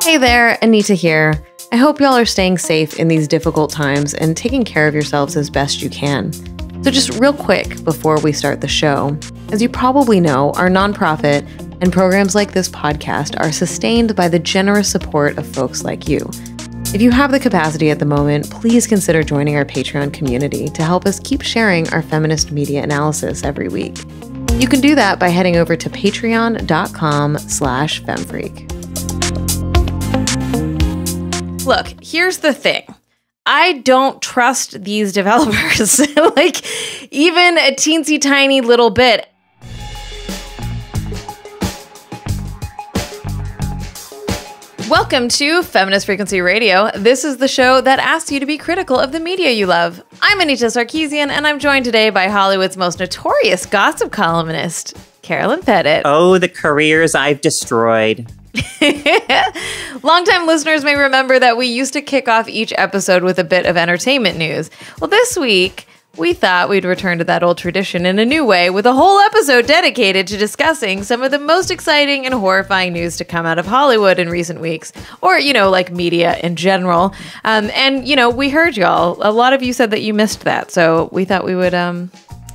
Hey there, Anita here. I hope y'all are staying safe in these difficult times and taking care of yourselves as best you can. So just real quick before we start the show, as you probably know, our nonprofit and programs like this podcast are sustained by the generous support of folks like you. If you have the capacity at the moment, please consider joining our Patreon community to help us keep sharing our feminist media analysis every week. You can do that by heading over to patreon.com/femfreak. Look, here's the thing. I don't trust these developers, like even a teensy tiny little bit. Welcome to Feminist Frequency Radio. This is the show that asks you to be critical of the media you love. I'm Anita Sarkeesian, and I'm joined today by Hollywood's most notorious gossip columnist, Carolyn Pettit. Oh, the careers I've destroyed. Longtime listeners may remember that we used to kick off each episode with a bit of entertainment news. Well, this week, we thought we'd return to that old tradition in a new way with a whole episode dedicated to discussing some of the most exciting and horrifying news to come out of Hollywood in recent weeks, or, like media in general. We heard y'all. A lot of you said that you missed that, so we thought we would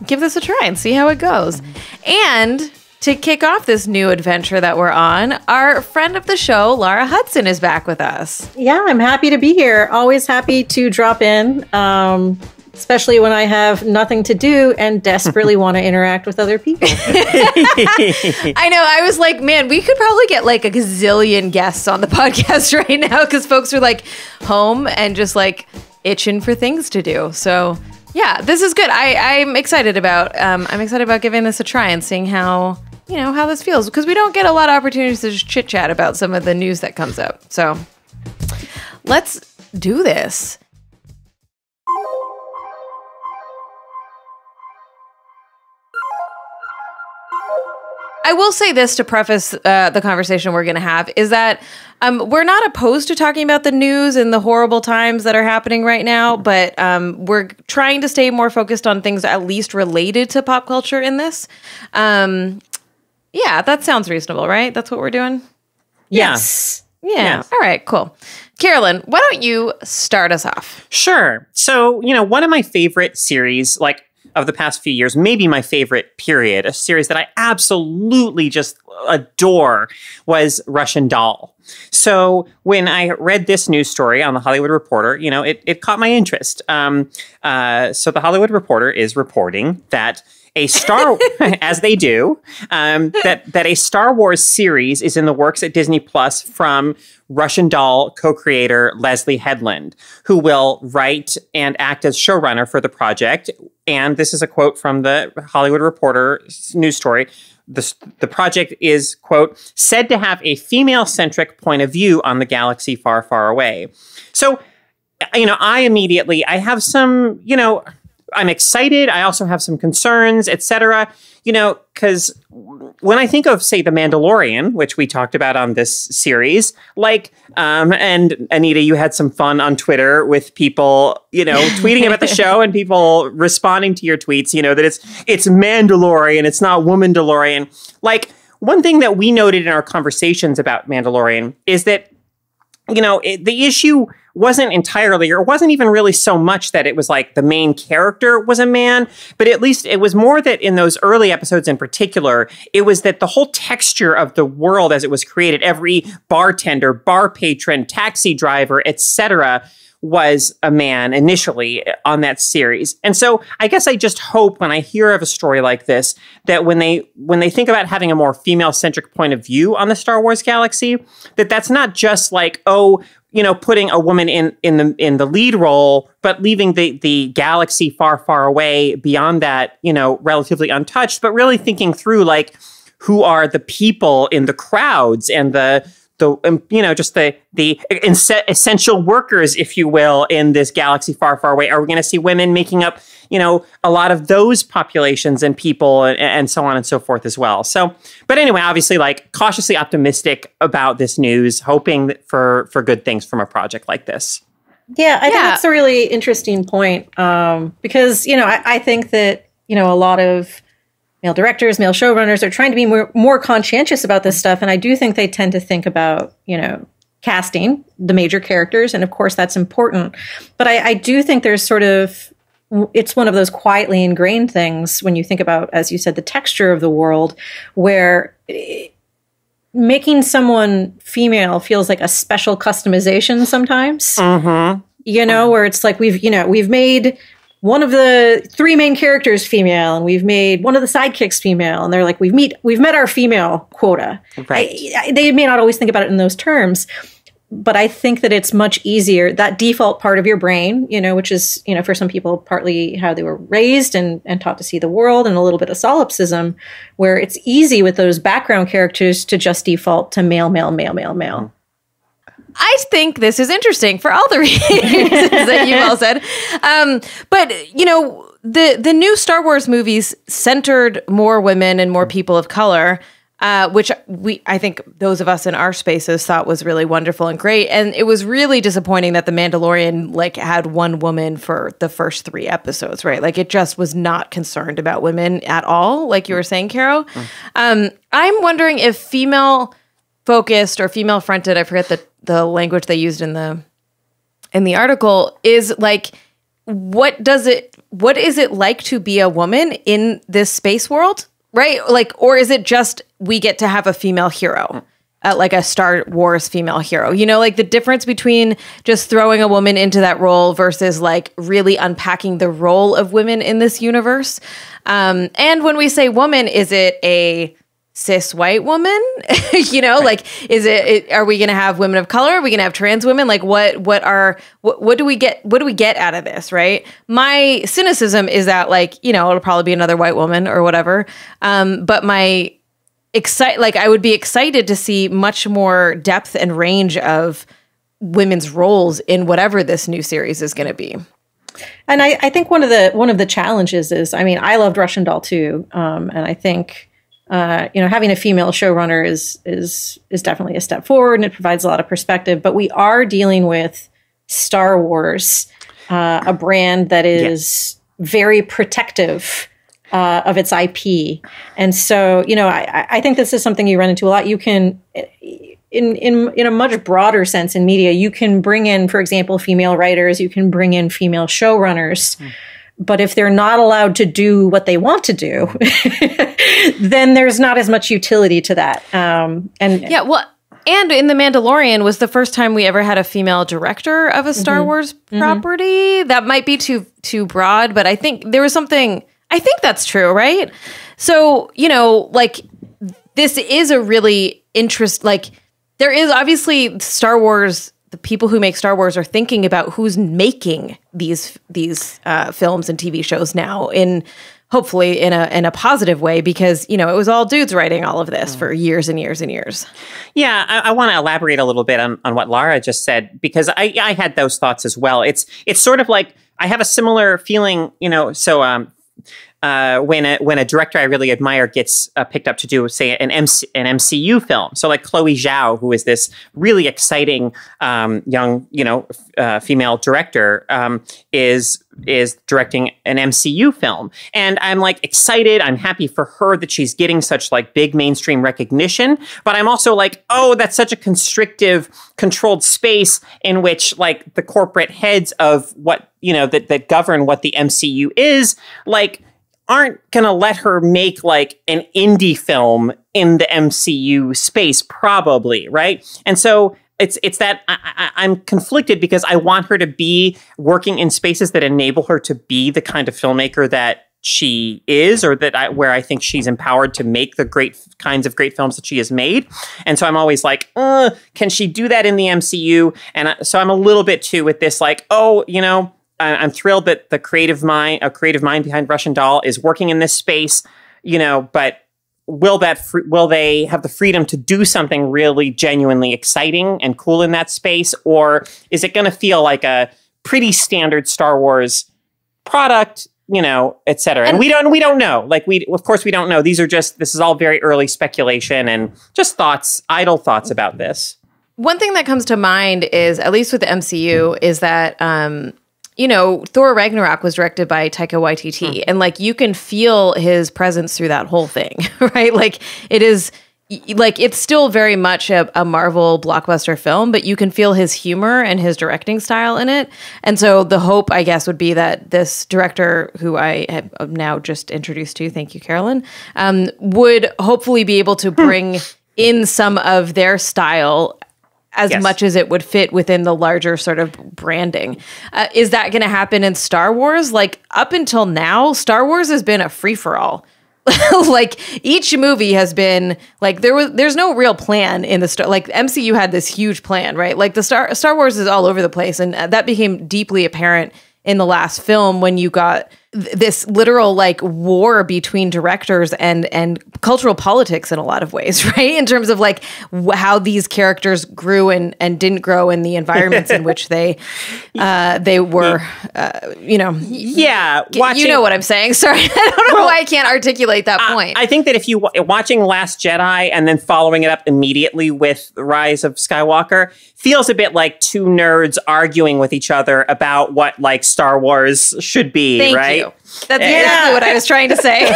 give this a try and see how it goes. And to kick off this new adventure that we're on, our friend of the show, Laura Hudson, is back with us. Yeah, I'm happy to be here. Always happy to drop in, especially when I have nothing to do and desperately want to interact with other people. I know. I was like, man, we could probably get like a gazillion guests on the podcast right now because folks are like home and just like itching for things to do. So yeah, this is good. I'm excited about giving this a try and seeing how this feels, because we don't get a lot of opportunities to just chit chat about some of the news that comes up. So let's do this. I will say this to preface the conversation we're going to have is that we're not opposed to talking about the news and the horrible times that are happening right now, but we're trying to stay more focused on things at least related to pop culture in this. Yeah, that sounds reasonable, right? That's what we're doing? Yes. Yeah. All right, cool. Carolyn, why don't you start us off? Sure. So, one of my favorite series, of the past few years, maybe my favorite period, a series that I absolutely just adore, was Russian Doll. So when I read this news story on The Hollywood Reporter, it caught my interest. So The Hollywood Reporter is reporting that a Star, as they do, that a Star Wars series is in the works at Disney Plus from Russian Doll co-creator Leslie Headland, who will write and act as showrunner for the project. And this is a quote from the Hollywood Reporter news story. The project is, quote, said to have a female-centric point of view on the galaxy far, far away. So, I have some, I'm excited. I also have some concerns, etc. Because when I think of, say, The Mandalorian, which we talked about on this series, and Anita, you had some fun on Twitter with people, tweeting about the show and people responding to your tweets, that it's Mandalorian, it's not Womandalorian. One thing that we noted in our conversations about Mandalorian is that, the issue wasn't entirely, or wasn't even really so much that it was like the main character was a man, but at least it was more that in those early episodes in particular, it was that the whole texture of the world as it was created, every bartender, bar patron, taxi driver, etc., was a man initially on that series. And so I guess I just hope when I hear of a story like this, that when they think about having a more female-centric point of view on the Star Wars galaxy, that's not just like, putting a woman in the lead role, but leaving the galaxy far, far away beyond that, relatively untouched, but really thinking through who are the people in the crowds and the essential workers, if you will, in this galaxy far, far away. Are we going to see women making up, a lot of those populations and people and so on and so forth as well? So, but anyway, obviously, cautiously optimistic about this news, hoping for good things from a project like this. Yeah, I think that's a really interesting point because, I think that, a lot of male directors, male showrunners are trying to be more conscientious about this stuff. And I do think they tend to think about, casting the major characters. And of course, that's important. But I do think there's it's one of those quietly ingrained things when you think about, as you said, the texture of the world, where making someone female feels like a special customization sometimes. Where it's like we've made one of the three main characters female, and we've made one of the sidekicks female, and they're like, we've met our female quota. Right. They may not always think about it in those terms, but I think that it's much easier, that default part of your brain, which is, for some people, partly how they were raised and taught to see the world, and a little bit of solipsism, where it's easy with those background characters to just default to male, male, male, male, male. I think this is interesting for all the reasons that you've all said. But, the new Star Wars movies centered more women and more people of color, which I think those of us in our spaces thought was really wonderful and great. And it was really disappointing that The Mandalorian had one woman for the first 3 episodes, right? Like, it just was not concerned about women at all, like you were saying, Caro. I'm wondering if female-focused or female-fronted, I forget the language they used in the article, is like, what is it like to be a woman in this space world, right? Like, or is it just we get to have a female hero, like a Star Wars female hero? Like the difference between just throwing a woman into that role versus like really unpacking the role of women in this universe. And when we say woman, is it a cis white woman? Like, are we going to have women of color? Are we going to have trans women? Like, what do we get out of this? Right. My cynicism is that it'll probably be another white woman or whatever. But I would be excited to see much more depth and range of women's roles in whatever this new series is going to be. And I think one of the challenges is, I loved Russian Doll too. And I think, having a female showrunner is definitely a step forward, and it provides a lot of perspective. But we are dealing with Star Wars, a brand that is very protective of its IP, and so I think this is something you run into a lot. You can, in a much broader sense in media, you can bring in, for example, female writers. You can bring in female showrunners. But if they're not allowed to do what they want to do, then there's not as much utility to that. And in The Mandalorian was the first time we ever had a female director of a Star Wars property. That might be too broad, but I think there was something. I think that's true, right? So this is a really there is obviously Star Wars. The people who make Star Wars are thinking about who's making these films and TV shows now, hopefully in a positive way, because it was all dudes writing all of this for years and years and years. Yeah, I want to elaborate a little bit on what Lara just said, because I had those thoughts as well. It's sort of like I have a similar feeling, So when a director I really admire gets picked up to do, say, an MCU film. So like Chloe Zhao, who is this really exciting young, female director, is directing an MCU film. And I'm excited. I'm happy for her that she's getting such big mainstream recognition. But I'm also oh, that's such a constrictive, controlled space in which the corporate heads of what, that govern what the MCU is, aren't going to let her make an indie film in the MCU space, probably, right? And so it's that I'm conflicted, because I want her to be working in spaces that enable her to be the kind of filmmaker that she is, or where I think she's empowered to make the great kinds of great films that she has made. And so I'm always can she do that in the MCU? And so I'm a little bit too with this, I'm thrilled that a creative mind behind Russian Doll is working in this space, but will they have the freedom to do something really genuinely exciting and cool in that space? Or is it going to feel like a pretty standard Star Wars product, et cetera? And we don't know. Of course we don't know. This is all very early speculation and just idle thoughts about this. One thing that comes to mind is, at least with the MCU, is that, you know, Thor Ragnarok was directed by Taika Waititi, and like you can feel his presence through that whole thing, right? Like it is, like it's still very much a Marvel blockbuster film, but you can feel his humor and his directing style in it. And so the hope, I guess, would be that this director, who I have now just introduced to, thank you, Carolyn, would hopefully be able to bring in some of their style as much as it would fit within the larger sort of branding. Is that going to happen in Star Wars? Like up until now, Star Wars has been a free-for-all. Like each movie has been like there's no real plan in the like MCU had this huge plan, right? Like the Star Wars is all over the place, and that became deeply apparent in the last film when you got this literal like war between directors and cultural politics in a lot of ways, right? In terms of like how these characters grew and didn't grow in the environments in which they were, you know. Yeah. You know what I'm saying. Sorry. I don't know why I can't articulate that point. I think that if you watching Last Jedi and then following it up immediately with Rise of Skywalker feels a bit like two nerds arguing with each other about what like Star Wars should be, Thank right? You. That's exactly what I was trying to say. And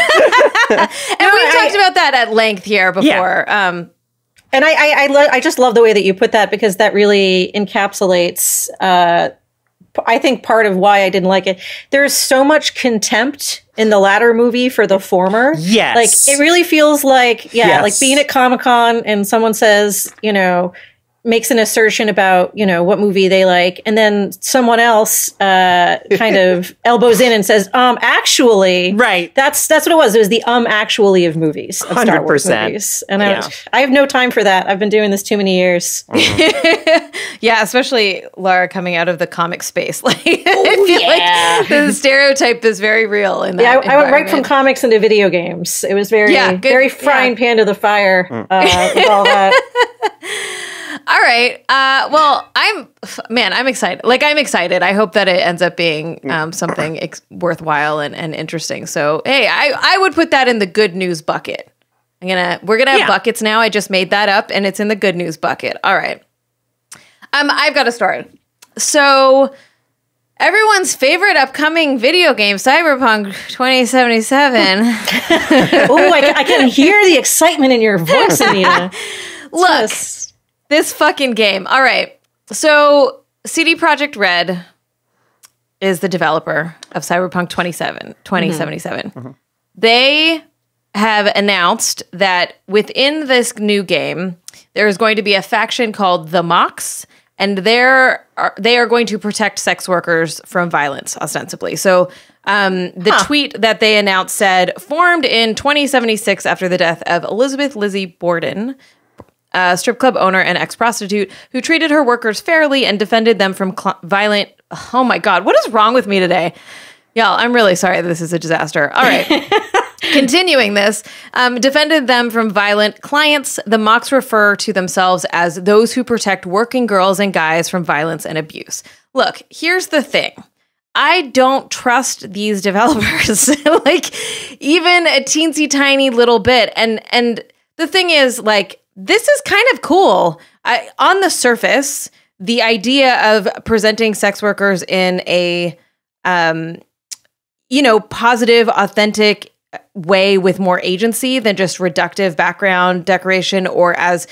we've talked about that at length here before. Yeah. And I just love the way that you put that, because that really encapsulates, I think, part of why I didn't like it. There's so much contempt in the latter movie for the former. Yes. Like, it really feels like, like being at Comic-Con and someone says, you know, makes an assertion about, you know, what movie they like, and then someone else kind of elbows in and says, actually, right. That's what it was. It was the actually of movies, of Star Wars movies. And I have no time for that. I've been doing this too many years. Yeah, especially Laura coming out of the comic space. Like I feel like the stereotype is very real in that. Yeah, I went right from comics into video games. It was very frying pan to the fire with all that. All right. Well, I'm excited. Like, I'm excited. I hope that it ends up being something worthwhile and interesting. So, hey, I would put that in the good news bucket. We're gonna have buckets now. I just made that up, and it's in the good news bucket. All right. I've got to start. So, everyone's favorite upcoming video game, Cyberpunk 2077. Oh, I can hear the excitement in your voice, Anita. Look. This fucking game. All right. So CD Projekt Red is the developer of Cyberpunk 2077. Mm-hmm. They have announced that within this new game, there is going to be a faction called the Mox, and they are going to protect sex workers from violence, ostensibly. So the tweet that they announced said, formed in 2076 after the death of Elizabeth Lizzie Borden, a strip club owner and ex-prostitute who treated her workers fairly and defended them from violent... Oh my God, what is wrong with me today? Y'all, I'm really sorry this is a disaster. All right. Continuing this, defended them from violent clients. The Mox refer to themselves as those who protect working girls and guys from violence and abuse. Look, here's the thing. I don't trust these developers, like even a teensy tiny little bit. And the thing is, like, this is kind of cool. On the surface, the idea of presenting sex workers in a, positive, authentic way with more agency than just reductive background decoration, or as,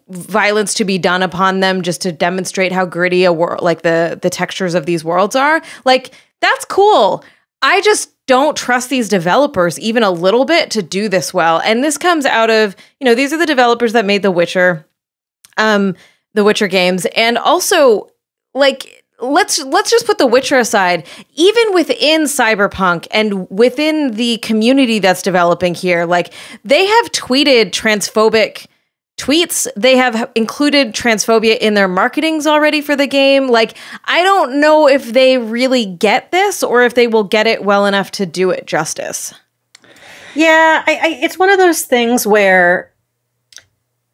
violence to be done upon them just to demonstrate how gritty a world, like the textures of these worlds are. Like, that's cool. I just don't trust these developers even a little bit to do this well. And this comes out of, these are the developers that made The Witcher games. And also, like, let's just put The Witcher aside. Even within Cyberpunk and within the community that's developing here, like, they have tweeted transphobic tweets. They have included transphobia in their marketings already for the game. Like, I don't know if they really get this or if they will get it well enough to do it justice. Yeah, it's one of those things where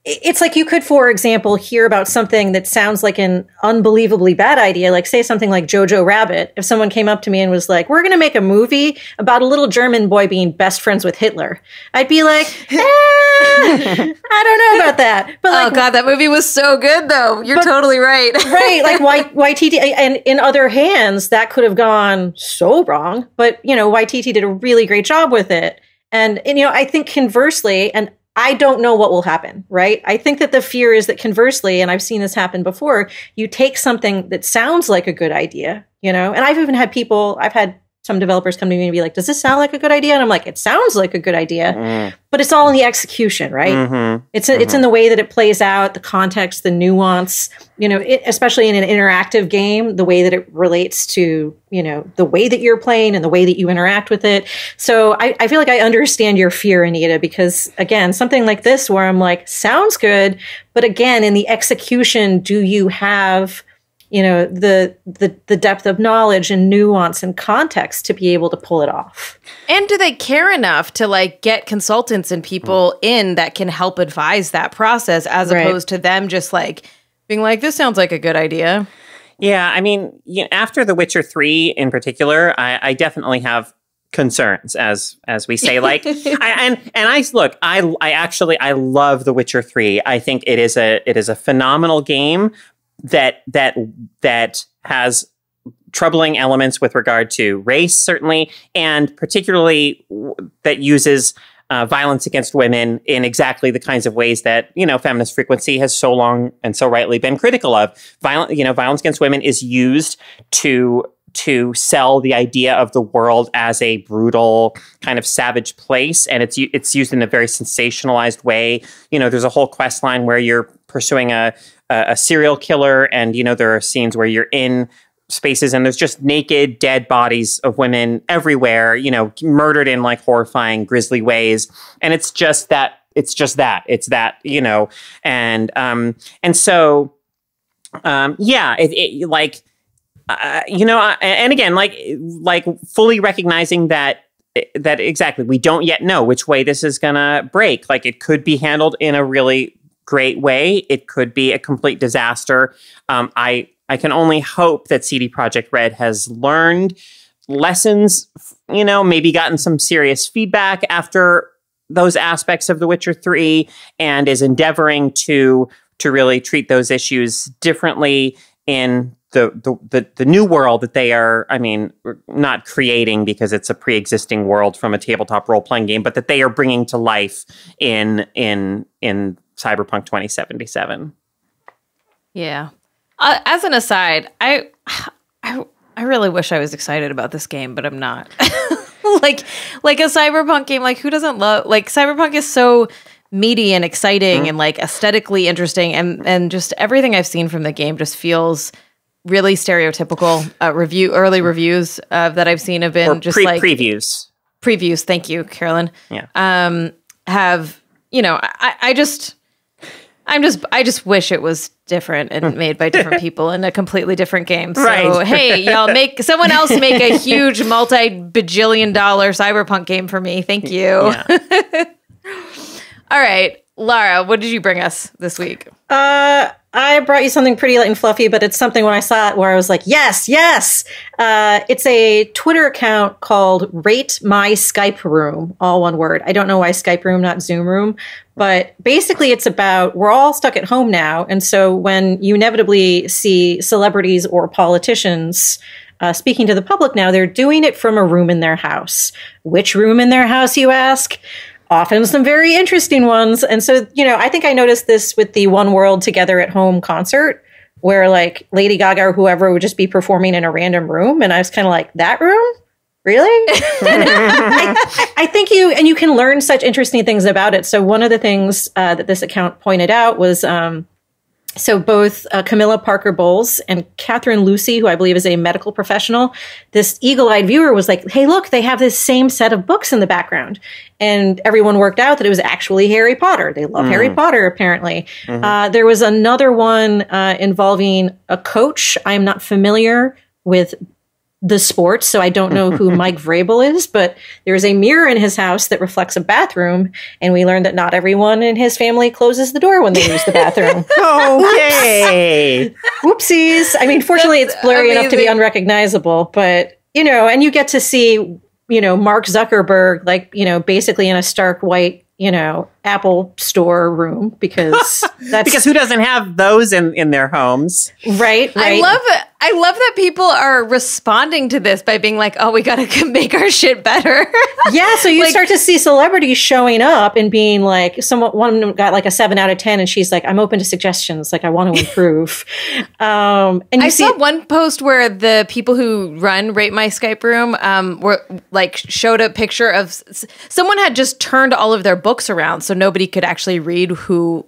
it's like you could, for example, hear about something that sounds like an unbelievably bad idea, like say something like Jojo Rabbit. If someone came up to me and was like, we're going to make a movie about a little German boy being best friends with Hitler, I'd be like, I don't know about that. But like, oh God, that movie was so good though. You're totally right. Right. Like YTT, and in other hands, that could have gone so wrong. But, you know, YTT did a really great job with it. And you know, I think conversely, and I don't know what will happen, right? I think that the fear is that conversely, and I've seen this happen before, you take something that sounds like a good idea, you know, and I've even had I've had some developers come to me and be like, does this sound like a good idea? And I'm like, it sounds like a good idea, but it's all in the execution, right? It's in the way that it plays out, the context, the nuance, you know, especially in an interactive game, the way that it relates to, you know, the way that you're playing and the way that you interact with it. So I feel like I understand your fear, Anita, because again, something like this where I'm like, sounds good, but again, in the execution, do you have, you know, the depth of knowledge and nuance and context to be able to pull it off? And do they care enough to like get consultants and people in that can help advise that process as opposed to them just like being like, this sounds like a good idea? Yeah, I mean, after The Witcher 3 in particular, I definitely have concerns, as we say. Like, I love The Witcher 3. I think it is a phenomenal game that has troubling elements with regard to race, certainly, and particularly that uses violence against women in exactly the kinds of ways that, you know, feminist frequency has so long and so rightly been critical of. Violence against women is used to sell the idea of the world as a brutal kind of savage place, and it's used in a very sensationalized way. You know, there's a whole quest line where you're pursuing a serial killer, and you know there are scenes where you're in spaces and there's just naked, dead bodies of women everywhere, you know, murdered in like horrifying, grisly ways, and it's that, you know, and so yeah, you know, and again, like fully recognizing that exactly, we don't yet know which way this is gonna break. Like, it could be handled in a really great way. It could be a complete disaster. I can only hope that CD Projekt Red has learned lessons, you know, maybe gotten some serious feedback after those aspects of The Witcher 3, and is endeavoring to really treat those issues differently in the new world that they are, I mean, not creating because it's a pre-existing world from a tabletop role-playing game, but that they are bringing to life in Cyberpunk 2077. Yeah. As an aside, I really wish I was excited about this game, but I'm not. like a Cyberpunk game, like who doesn't love, like Cyberpunk is so meaty and exciting and like aesthetically interesting, and just everything I've seen from the game just feels really stereotypical. Early reviews that I've seen have been previews. Thank you, Carolyn. Yeah. Have, you know, I just wish it was different and made by different people in a completely different game. So, right. Hey, y'all, someone else make a huge multi-bajillion-dollar Cyberpunk game for me. Thank you. Yeah. All right, Lara, what did you bring us this week? I brought you something pretty light and fluffy, but it's something when I saw it where I was like, yes. It's a Twitter account called Rate My Skype Room, all one word. I don't know why Skype Room, not Zoom Room, but basically it's about, we're all stuck at home now. And so when you inevitably see celebrities or politicians speaking to the public now, they're doing it from a room in their house. Which room in their house, you ask? Often some very interesting ones. And so, you know, I think I noticed this with the One World Together at Home concert, where like Lady Gaga or whoever would just be performing in a random room. And I was kind of like, that room? Really? I think you can learn such interesting things about it. So one of the things that this account pointed out was, so both Camilla Parker Bowles and Catherine Lucy, who I believe is a medical professional, this eagle-eyed viewer was like, hey, look, they have this same set of books in the background. And everyone worked out that it was actually Harry Potter. They love Harry Potter, apparently. There was another one involving a coach. I'm not familiar with the sports, so I don't know who Mike Vrabel is, but there's a mirror in his house that reflects a bathroom, and we learned that not everyone in his family closes the door when they use the bathroom. Okay. Whoopsies. I mean, fortunately, it's blurry enough to be unrecognizable, but, and you get to see, Mark Zuckerberg, like, basically in a stark white, Apple store room because that's because who doesn't have those in their homes? Right. I love that people are responding to this by being like, oh, we got to make our shit better. Yeah. So you start to see celebrities showing up and being like, one of them got like a 7 out of 10 and she's like, I'm open to suggestions. Like, I want to improve. And I saw one post where the people who run Rate My Skype Room were like showed a picture of someone had just turned all of their books around so nobody could actually read who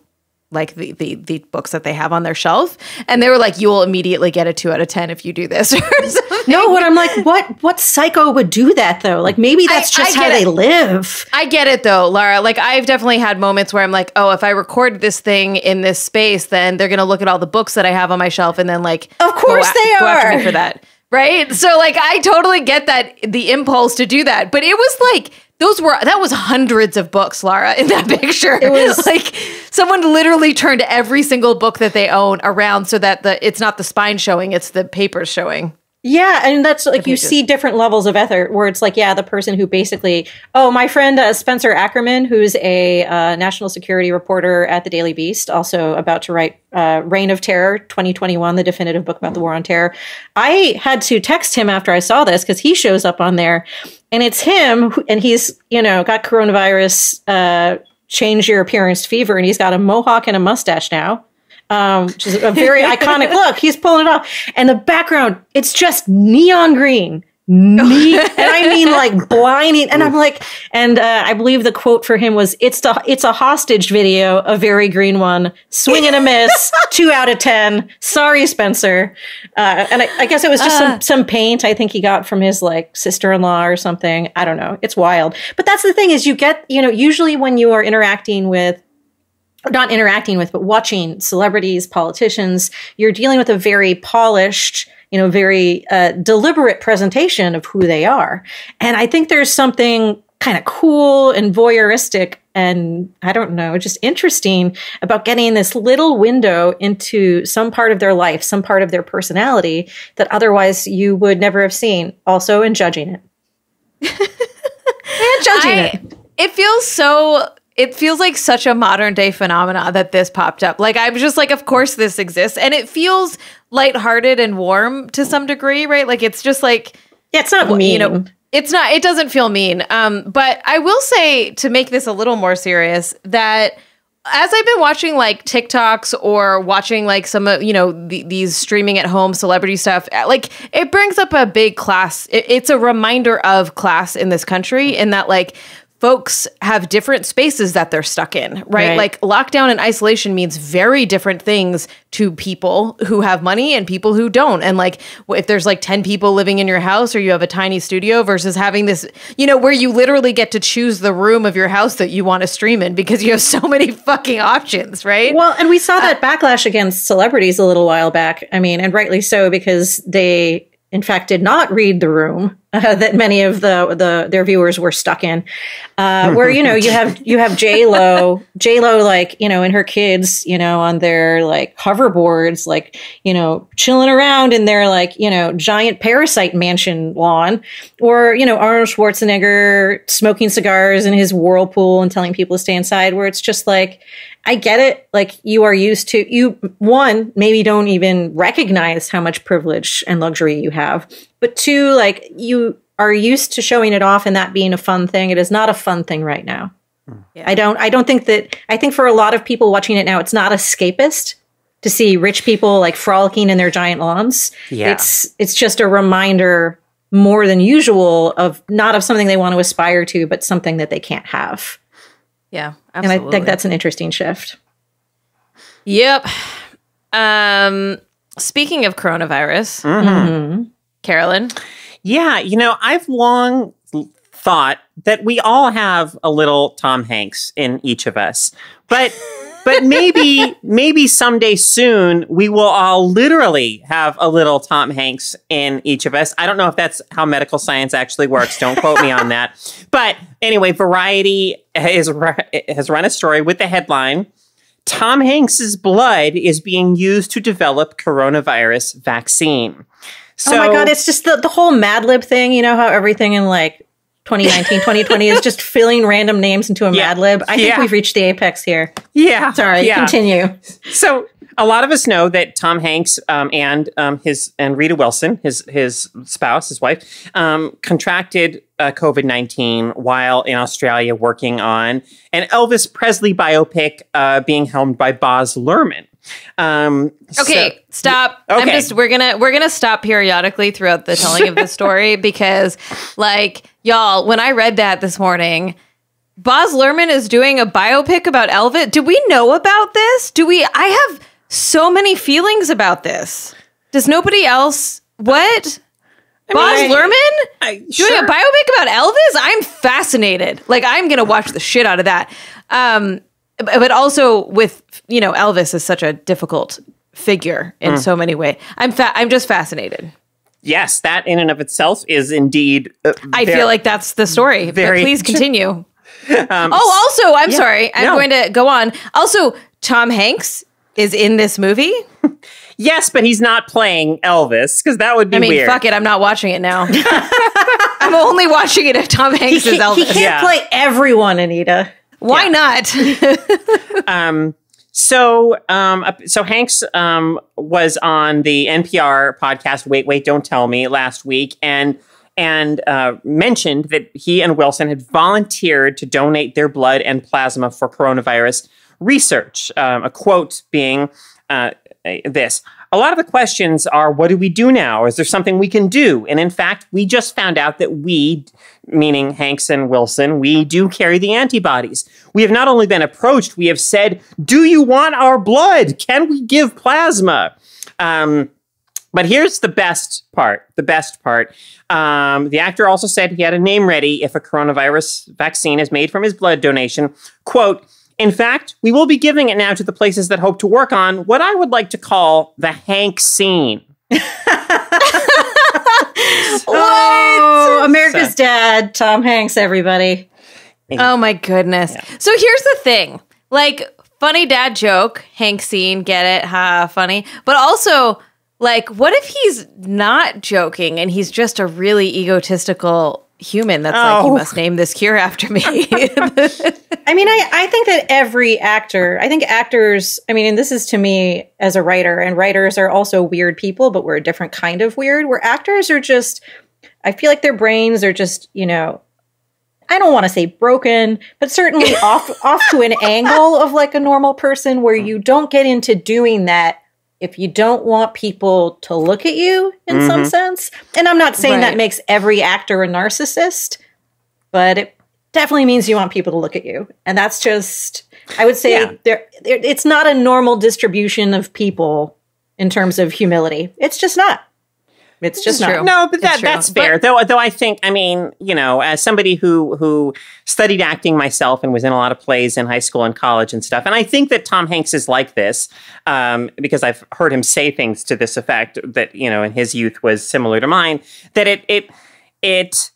like the books that they have on their shelf, and they were like, you will immediately get a 2 out of 10 if you do this or something. No, what I'm like, what psycho would do that though? Like maybe that's just how they live. I get it though, Lara. Like I've definitely had moments where I'm like, oh, if I record this thing in this space, then they're gonna look at all the books that I have on my shelf and then like of course they go are after me for that. Right? So like I totally get that the impulse to do that. But it was like that was hundreds of books, Lara, in that picture. It was like someone literally turned every single book that they own around so that it's not the spine showing, it's the papers showing. Yeah, and that's like you see different levels of effort where it's like, yeah, the person who basically, my friend Spencer Ackerman, who's a national security reporter at the Daily Beast, also about to write Reign of Terror 2021, the definitive book about the war on terror. I had to text him after I saw this because he shows up on there and it's him and he's, got coronavirus, change your appearance fever, and he's got a mohawk and a mustache now. Which is a very iconic look. He's pulling it off. And the background, it's just neon green. And I mean like blinding. And I'm like, I believe the quote for him was, it's a hostage video, a very green one, swing and a miss, 2 out of 10. Sorry, Spencer. And I guess it was just some paint I think he got from his like sister-in-law or something. I don't know. It's wild. But that's the thing is you get, usually when you are not interacting with, but watching celebrities, politicians, you're dealing with a very polished, very deliberate presentation of who they are. And I think there's something kind of cool and voyeuristic and, I don't know, just interesting about getting this little window into some part of their life, some part of their personality that otherwise you would never have seen. Also, in judging it. It feels like such a modern day phenomena that this popped up. Like, I'm just like, of course this exists. And it feels lighthearted and warm to some degree, right? Like, it's just like... Yeah, it's not mean. It's not, it doesn't feel mean. But I will say, to make this a little more serious, that as I've been watching like TikToks or watching like some of, these streaming at home celebrity stuff, like it brings up a big class. It's a reminder of class in this country in that like, folks have different spaces that they're stuck in, right? Like lockdown and isolation means very different things to people who have money and people who don't. And like, if there's like 10 people living in your house or you have a tiny studio versus having this, where you literally get to choose the room of your house that you want to stream in because you have so many fucking options, right? Well, and we saw that backlash against celebrities a little while back. I mean, and rightly so, because they, in fact, did not read the room that many of their viewers were stuck in, where you have J-Lo, like and her kids, on their like hoverboards, like chilling around in their like giant parasite mansion lawn, or Arnold Schwarzenegger smoking cigars in his whirlpool and telling people to stay inside. Where it's just like, I get it. Like you are used to maybe don't even recognize how much privilege and luxury you have. But 2, like you are used to showing it off and that being a fun thing. It is not a fun thing right now. Yeah. I think for a lot of people watching it now, it's not escapist to see rich people like frolicking in their giant lawns. Yeah. It's just a reminder more than usual of not of something they want to aspire to, but something that they can't have. Yeah, absolutely. And I think that's an interesting shift. Yep. Speaking of coronavirus, Carolyn. Yeah, I've long thought that we all have a little Tom Hanks in each of us. But But maybe someday soon we will all literally have a little Tom Hanks in each of us. I don't know if that's how medical science actually works. Don't quote me on that. But anyway, Variety has run a story with the headline, Tom Hanks's blood is being used to develop coronavirus vaccine. So, oh my God, it's just the whole Mad Lib thing. You know how everything in like 2019, 2020 is just filling random names into a Mad Lib? I think we've reached the apex here. Yeah. Sorry, continue. So a lot of us know that Tom Hanks and Rita Wilson, his spouse, his wife, contracted COVID-19 while in Australia working on an Elvis Presley biopic being helmed by Baz Luhrmann. Stop. Okay. We're gonna stop periodically throughout the telling of the story because, like, y'all, when I read that this morning, Baz Luhrmann is doing a biopic about Elvis. Do we know about this? I have so many feelings about this. Does nobody else? What? Baz Luhrmann doing a biopic about Elvis? I'm fascinated. Like, I'm gonna watch the shit out of that. But also with, Elvis is such a difficult figure in so many ways. I'm just fascinated. Yes, that in and of itself is indeed. I feel like that's the story. But please continue. Also, I'm sorry. I'm going to go on. Also, Tom Hanks is in this movie. Yes, but he's not playing Elvis because that would be weird. Fuck it. I'm not watching it now. I'm only watching it if Tom Hanks is Elvis. He can't play everyone, Anita. Why not? So Hanks was on the NPR podcast Wait, Don't Tell Me last week and mentioned that he and Wilson had volunteered to donate their blood and plasma for coronavirus research. A quote being this. A lot of the questions are, what do we do now? Is there something we can do? And in fact, we just found out that we, meaning Hanks and Wilson, we do carry the antibodies. We have not only been approached, we have said, do you want our blood? Can we give plasma? But here's the best part. The actor also said he had a name ready if a coronavirus vaccine is made from his blood donation. Quote, in fact, we will be giving it now to the places that hope to work on what I would like to call the Hank scene. Oh, America's Dad, Tom Hanks, everybody. Oh my goodness. Yeah. So here's the thing. Like, funny dad joke, Hank scene, get it, ha, funny. But also, like, what if he's not joking and he's just a really egotistical human that's like, you must name this cure after me? I mean, I think that every actor, actors, and this is to me as a writer, and writers are also weird people, but we're a different kind of weird, where actors are just, I feel like their brains are just, I don't want to say broken, but certainly off to an angle of like a normal person, where you don't get into doing that if you don't want people to look at you in some sense. And I'm not saying that makes every actor a narcissist, but it definitely means you want people to look at you. And that's just, I would say, it's not a normal distribution of people in terms of humility. It's just not. It's just not. No, but that's fair. Though I think, as somebody who studied acting myself and was in a lot of plays in high school and college and stuff, and I think that Tom Hanks is like this because I've heard him say things to this effect that, in his youth was similar to mine, that it's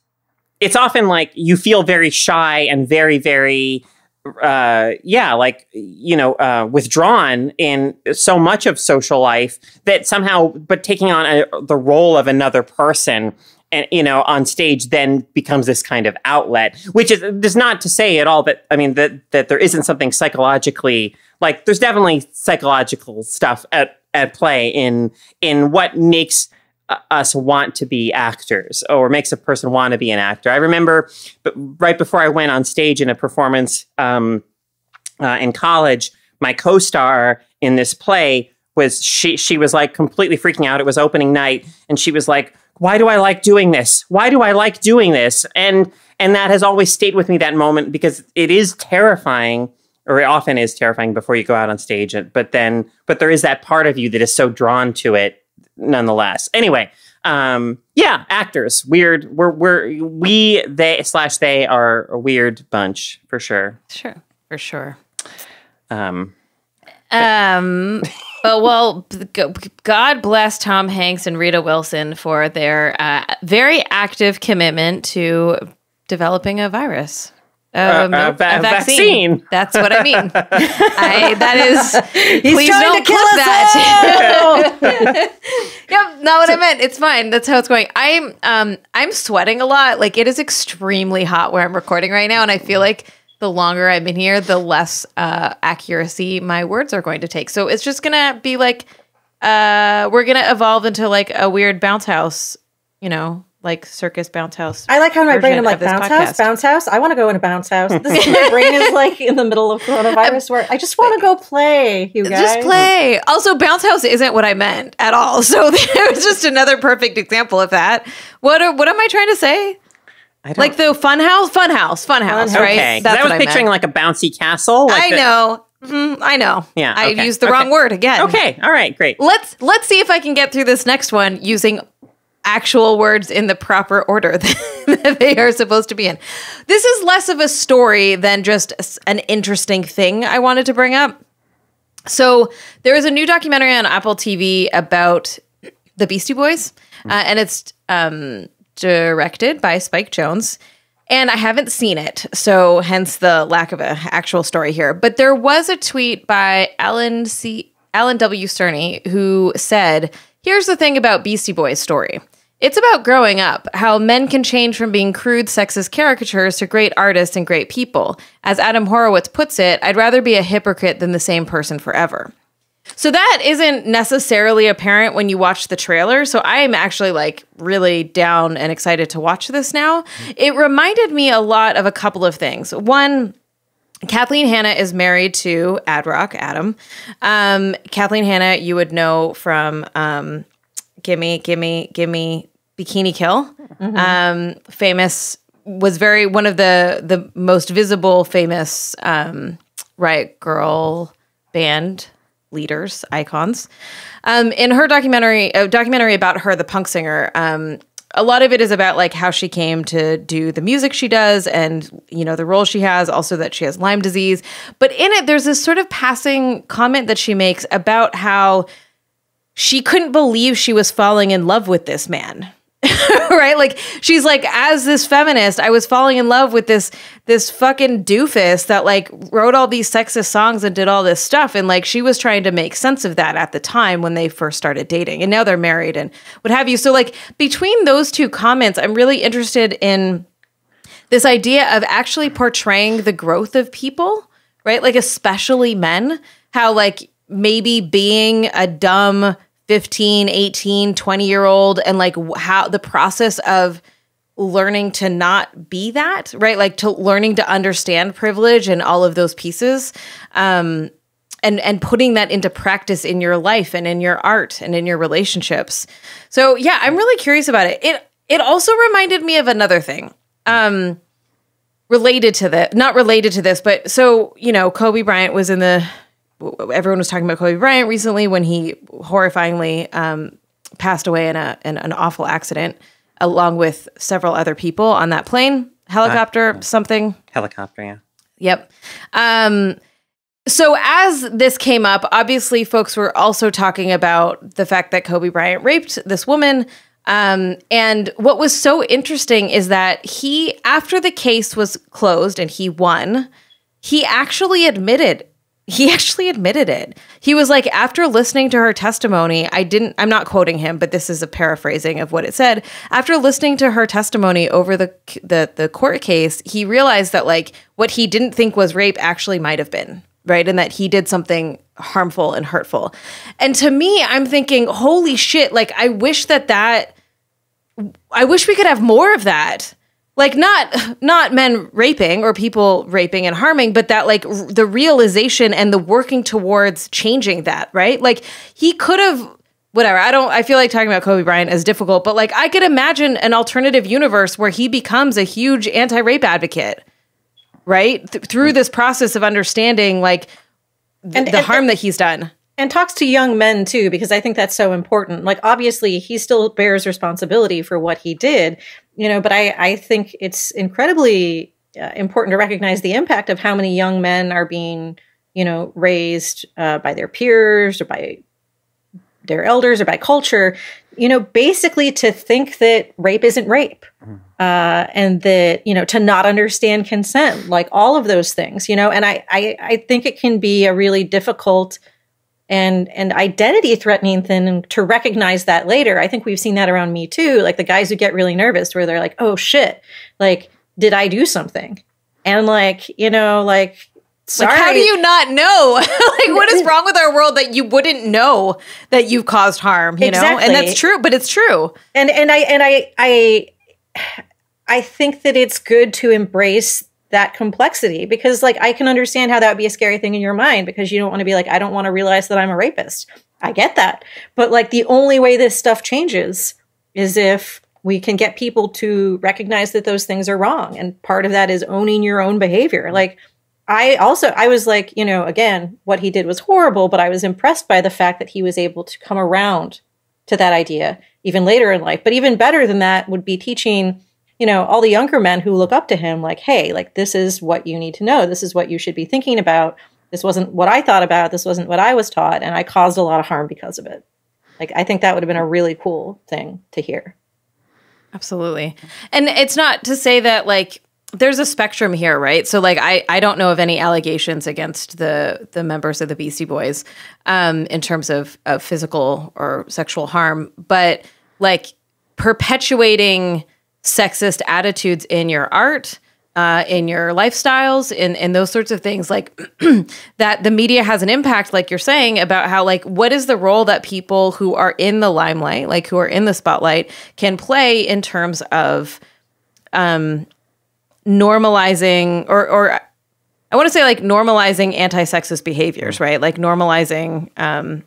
often like you feel very shy and very, very withdrawn in so much of social life that somehow, but taking on the role of another person and, on stage then becomes this kind of outlet, which is not to say at all that, that there isn't something psychologically, like there's definitely psychological stuff at play in what makes us want to be actors or makes a person want to be an actor. I remember right before I went on stage in a performance in college, my co-star in this play was, she was like completely freaking out. It was opening night. And she was like, why do I like doing this? Why do I like doing this? And that has always stayed with me, that moment, because it is terrifying, or it often is terrifying before you go out on stage. But there is that part of you that is so drawn to it nonetheless. Anyway, actors, weird. They are a weird bunch for sure. Sure, for sure. Well, God bless Tom Hanks and Rita Wilson for their very active commitment to developing a virus. A vaccine. That's what I mean. That is. He's please trying don't to kill clip us that. Yep, not what I meant. It's fine. That's how it's going. I'm sweating a lot. Like, it is extremely hot where I'm recording right now, and I feel like the longer I'm in here, the less accuracy my words are going to take. So it's just gonna be like we're gonna evolve into like a weird bounce house, like circus bounce house. I like how my brain, I'm like, podcast. bounce house. I want to go in a bounce house. This is, my brain is like in the middle of coronavirus where I just want to go play, you guys. Just play. Also, bounce house isn't what I meant at all. So there's just another perfect example of that. What am I trying to say? Like the fun house, right? Okay, that's I was picturing like a bouncy castle. Like I know. I know. Yeah, I used the wrong word again. Okay, all right, great. Let's see if I can get through this next one using actual words in the proper order that they are supposed to be in. This is less of a story than just an interesting thing I wanted to bring up. So there is a new documentary on Apple TV about the Beastie Boys, and it's directed by Spike Jonze. And I haven't seen it, so hence the lack of an actual story here. But there was a tweet by Alan W. Cerny who said, "Here's the thing about Beastie Boys' story. It's about growing up, how men can change from being crude, sexist caricatures to great artists and great people. As Adam Horowitz puts it, I'd rather be a hypocrite than the same person forever." So that isn't necessarily apparent when you watch the trailer. So I am actually like really down and excited to watch this now. It reminded me a lot of a couple of things. One, Kathleen Hanna is married to Ad Rock Adam. Kathleen Hanna, you would know from Gimme Bikini Kill. Famous, was very one of the most visible famous Riot Girl band leaders, icons. In her documentary about her, the punk singer, a lot of it is about like how she came to do the music she does and, the role she has, also that she has Lyme disease. But in it, there's this sort of passing comment that she makes about how she couldn't believe she was falling in love with this man. Right? Like, she's like, as this feminist, I was falling in love with this fucking doofus that like wrote all these sexist songs and did all this stuff. And like, she was trying to make sense of that at the time when they first started dating, and now they're married and what have you. So like, between those two comments, I'm really interested in this idea of actually portraying the growth of people, right? Like, especially men, how like maybe being a dumb 15, 18, 20-year-old and like how the process of learning to not be that, right? Like to learning to understand privilege and all of those pieces, and putting that into practice in your life and in your art and in your relationships. So yeah, I'm really curious about it. It also reminded me of another thing. Not related to this, but so, Kobe Bryant was everyone was talking about Kobe Bryant recently when he horrifyingly passed away in an awful accident, along with several other people on that plane, helicopter, yeah. Yep. So as this came up, obviously folks were also talking about the fact that Kobe Bryant raped this woman. And what was so interesting is that after the case was closed and he won, he actually admitted it. He was like, after listening to her testimony, I'm not quoting him, but this is a paraphrasing of what it said. After listening to her testimony over the court case, he realized that like what he didn't think was rape actually might have been, right? And that he did something harmful and hurtful. And to me, I'm thinking, holy shit, like I wish we could have more of that. Like not men raping or people raping and harming, but that like the realization and the working towards changing that, right? Like he could have, whatever. I feel like talking about Kobe Bryant is difficult, but like I could imagine an alternative universe where he becomes a huge anti-rape advocate, right? Through this process of understanding like the harm that he's done. And talks to young men too, because I think that's so important. Like, obviously, he still bears responsibility for what he did, but I think it's incredibly important to recognize the impact of how many young men are being raised by their peers or by their elders or by culture, basically to think that rape isn't rape. And that, to not understand consent, like all of those things, and I think it can be a really difficult and identity threatening thing to recognize that later. I think we've seen that around Me Too, like the guys who get really nervous where they're like, oh shit, like, did I do something? And sorry. Like, how do you not know? Like, what is wrong with our world that you wouldn't know that you've caused harm, Exactly. And that's true, but it's true. And I think that it's good to embrace that complexity because I can understand how that would be a scary thing in your mind because you don't want to be like, I don't want to realize that I'm a rapist. I get that. But the only way this stuff changes is if we can get people to recognize that those things are wrong. And part of that is owning your own behavior. I was like, again, what he did was horrible, but I was impressed by the fact that he was able to come around to that idea even later in life. But even better than that would be teaching, all the younger men who look up to him, like, hey, this is what you need to know. This is what you should be thinking about. This wasn't what I thought about. This wasn't what I was taught. And I caused a lot of harm because of it. I think that would have been a really cool thing to hear. Absolutely. And it's not to say that there's a spectrum here, right? So I don't know of any allegations against the members of the Beastie Boys in terms of physical or sexual harm, but perpetuating sexist attitudes in your art, in your lifestyles, in those sorts of things, that the media has an impact, like you're saying, about how what is the role that people who are in the limelight, who are in the spotlight, can play in terms of normalizing or I want to say normalizing anti-sexist behaviors, right? Normalizing,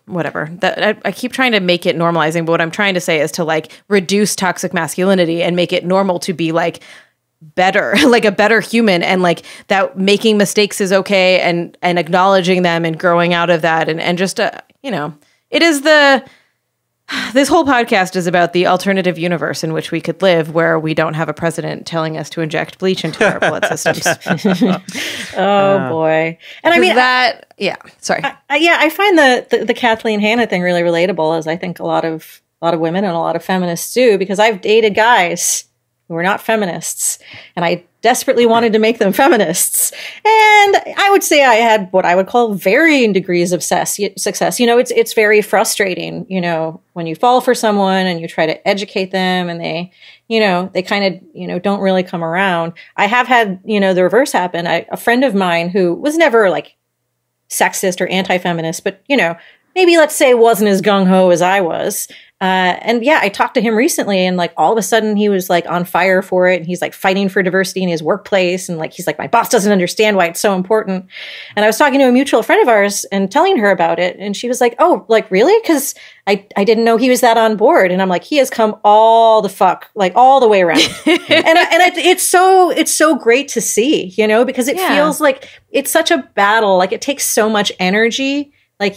whatever. That I keep trying to make it normalizing, but what I'm trying to say is to reduce toxic masculinity and make it normal to be better, a better human, and that making mistakes is okay, and acknowledging them and growing out of that, and just it is this whole podcast is about the alternative universe in which we could live, where we don't have a president telling us to inject bleach into our blood systems. Oh boy! And I mean that. Yeah, sorry. I find the Kathleen Hanna thing really relatable, as I think a lot of women and a lot of feminists do, because I've dated guys who were not feminists, and I desperately wanted to make them feminists. And I would say I had what I would call varying degrees of success. It's very frustrating, when you fall for someone and you try to educate them and they kind of, don't really come around. I have had, the reverse happen. A friend of mine who was never sexist or anti-feminist, but, maybe let's say wasn't as gung-ho as I was. And I talked to him recently, and all of a sudden he was on fire for it. And he's fighting for diversity in his workplace. And he's my boss doesn't understand why it's so important. And I was talking to a mutual friend of ours and telling her about it. And she was like, oh, really? Because I didn't know he was that on board. And I'm like, he has come all the fuck, all the way around. and it's so great to see, because it feels like it's such a battle. It takes so much energy.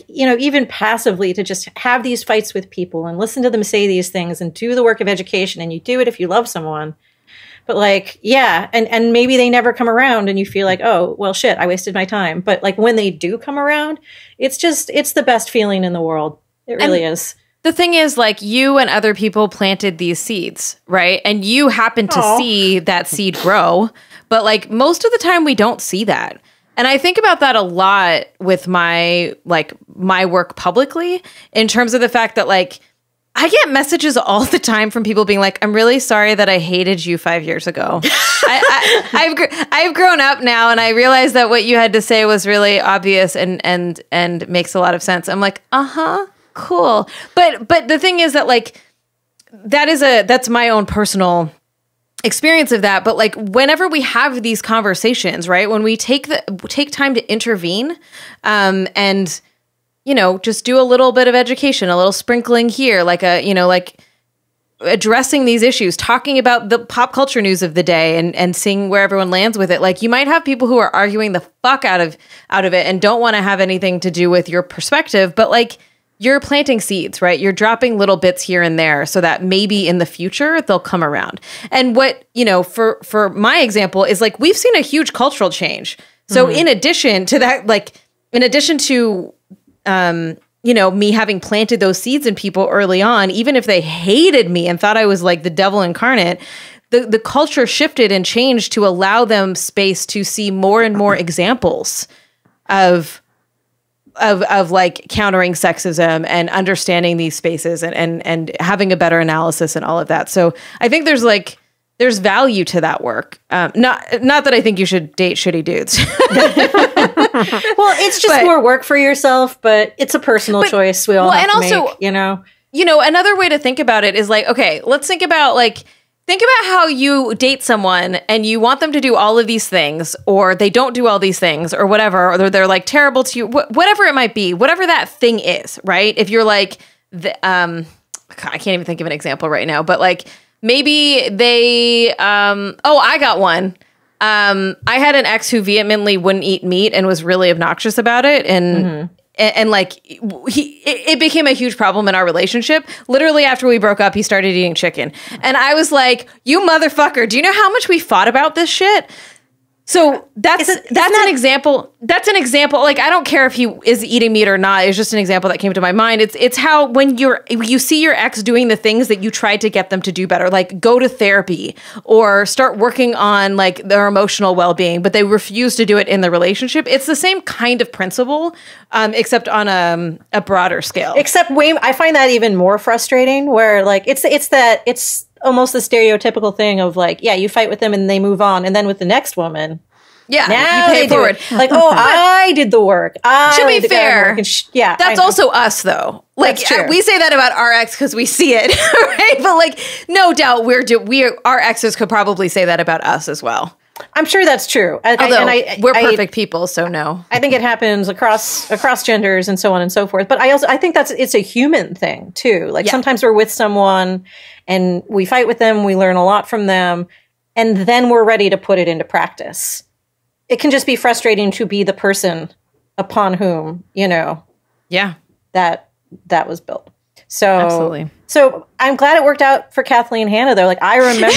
Even passively to just have these fights with people and listen to them say these things and do the work of education. And you do it if you love someone. But and maybe they never come around and you feel oh, well, shit, I wasted my time. But when they do come around, it's the best feeling in the world. It really is. The thing is, you and other people planted these seeds, right? And you happen to see that seed grow. But most of the time we don't see that. And I think about that a lot with my work publicly, in terms of the fact that I get messages all the time from people being I'm really sorry that I hated you 5 years ago. I've grown up now, and I realize that what you had to say was really obvious and makes a lot of sense. I'm cool. But the thing is that that's my own personal experience of that. But whenever we have these conversations, right, when we take time to intervene, and just do a little bit of education, a little sprinkling here, addressing these issues, talking about the pop culture news of the day, and seeing where everyone lands with it. You might have people who are arguing the fuck out of it and don't want to have anything to do with your perspective, but you're planting seeds, right? You're dropping little bits here and there so that maybe in the future they'll come around. And what, for my example is we've seen a huge cultural change So in addition to that, like, in addition to, me having planted those seeds in people early on, even if they hated me and thought I was like the devil incarnate, the culture shifted and changed to allow them space to see more and more examples of like countering sexism and understanding these spaces and having a better analysis and all of that. So I think there's value to that work. Not that I think you should date shitty dudes. Well, it's just more work for yourself, but it's a personal choice we all have to make, you know? Another way to think about it is like, okay, let's think about how you date someone and you want them to do all of these things, or they don't do all these things, or whatever, or they're like terrible to you, whatever it might be, whatever that thing is, right? If you're like, I can't even think of an example right now, but like maybe they, I got one. I had an ex who vehemently wouldn't eat meat and was really obnoxious about it, and like it became a huge problem in our relationship. Literally after we broke up, he started eating chicken. And I was like, you motherfucker, do you know how much we fought about this shit? So that's an example. That's an example. Like, I don't care if he is eating meat or not. It's just an example that came to my mind. It's how when you see your ex doing the things that you tried to get them to do better, like go to therapy or start working on like their emotional well-being, but they refuse to do it in the relationship. It's the same kind of principle, except on a broader scale. Except I find that even more frustrating. Where like it's almost the stereotypical thing of like, yeah, you fight with them and they move on, and then with the next woman, yeah, now you pay it forward. Like, oh, I did the work. To be fair, yeah, that's also us though. Like we say that about our ex because we see it, right? But like, no doubt, our exes could probably say that about us as well. I'm sure that's true. Although we're perfect people, so no. I think it happens across genders and so on and so forth. But I think it's a human thing too. Like sometimes we're with someone and we fight with them, we learn a lot from them, and then we're ready to put it into practice. It can just be frustrating to be the person upon whom, that was built. So absolutely. So I'm glad it worked out for Kathleen Hanna though. Like I remember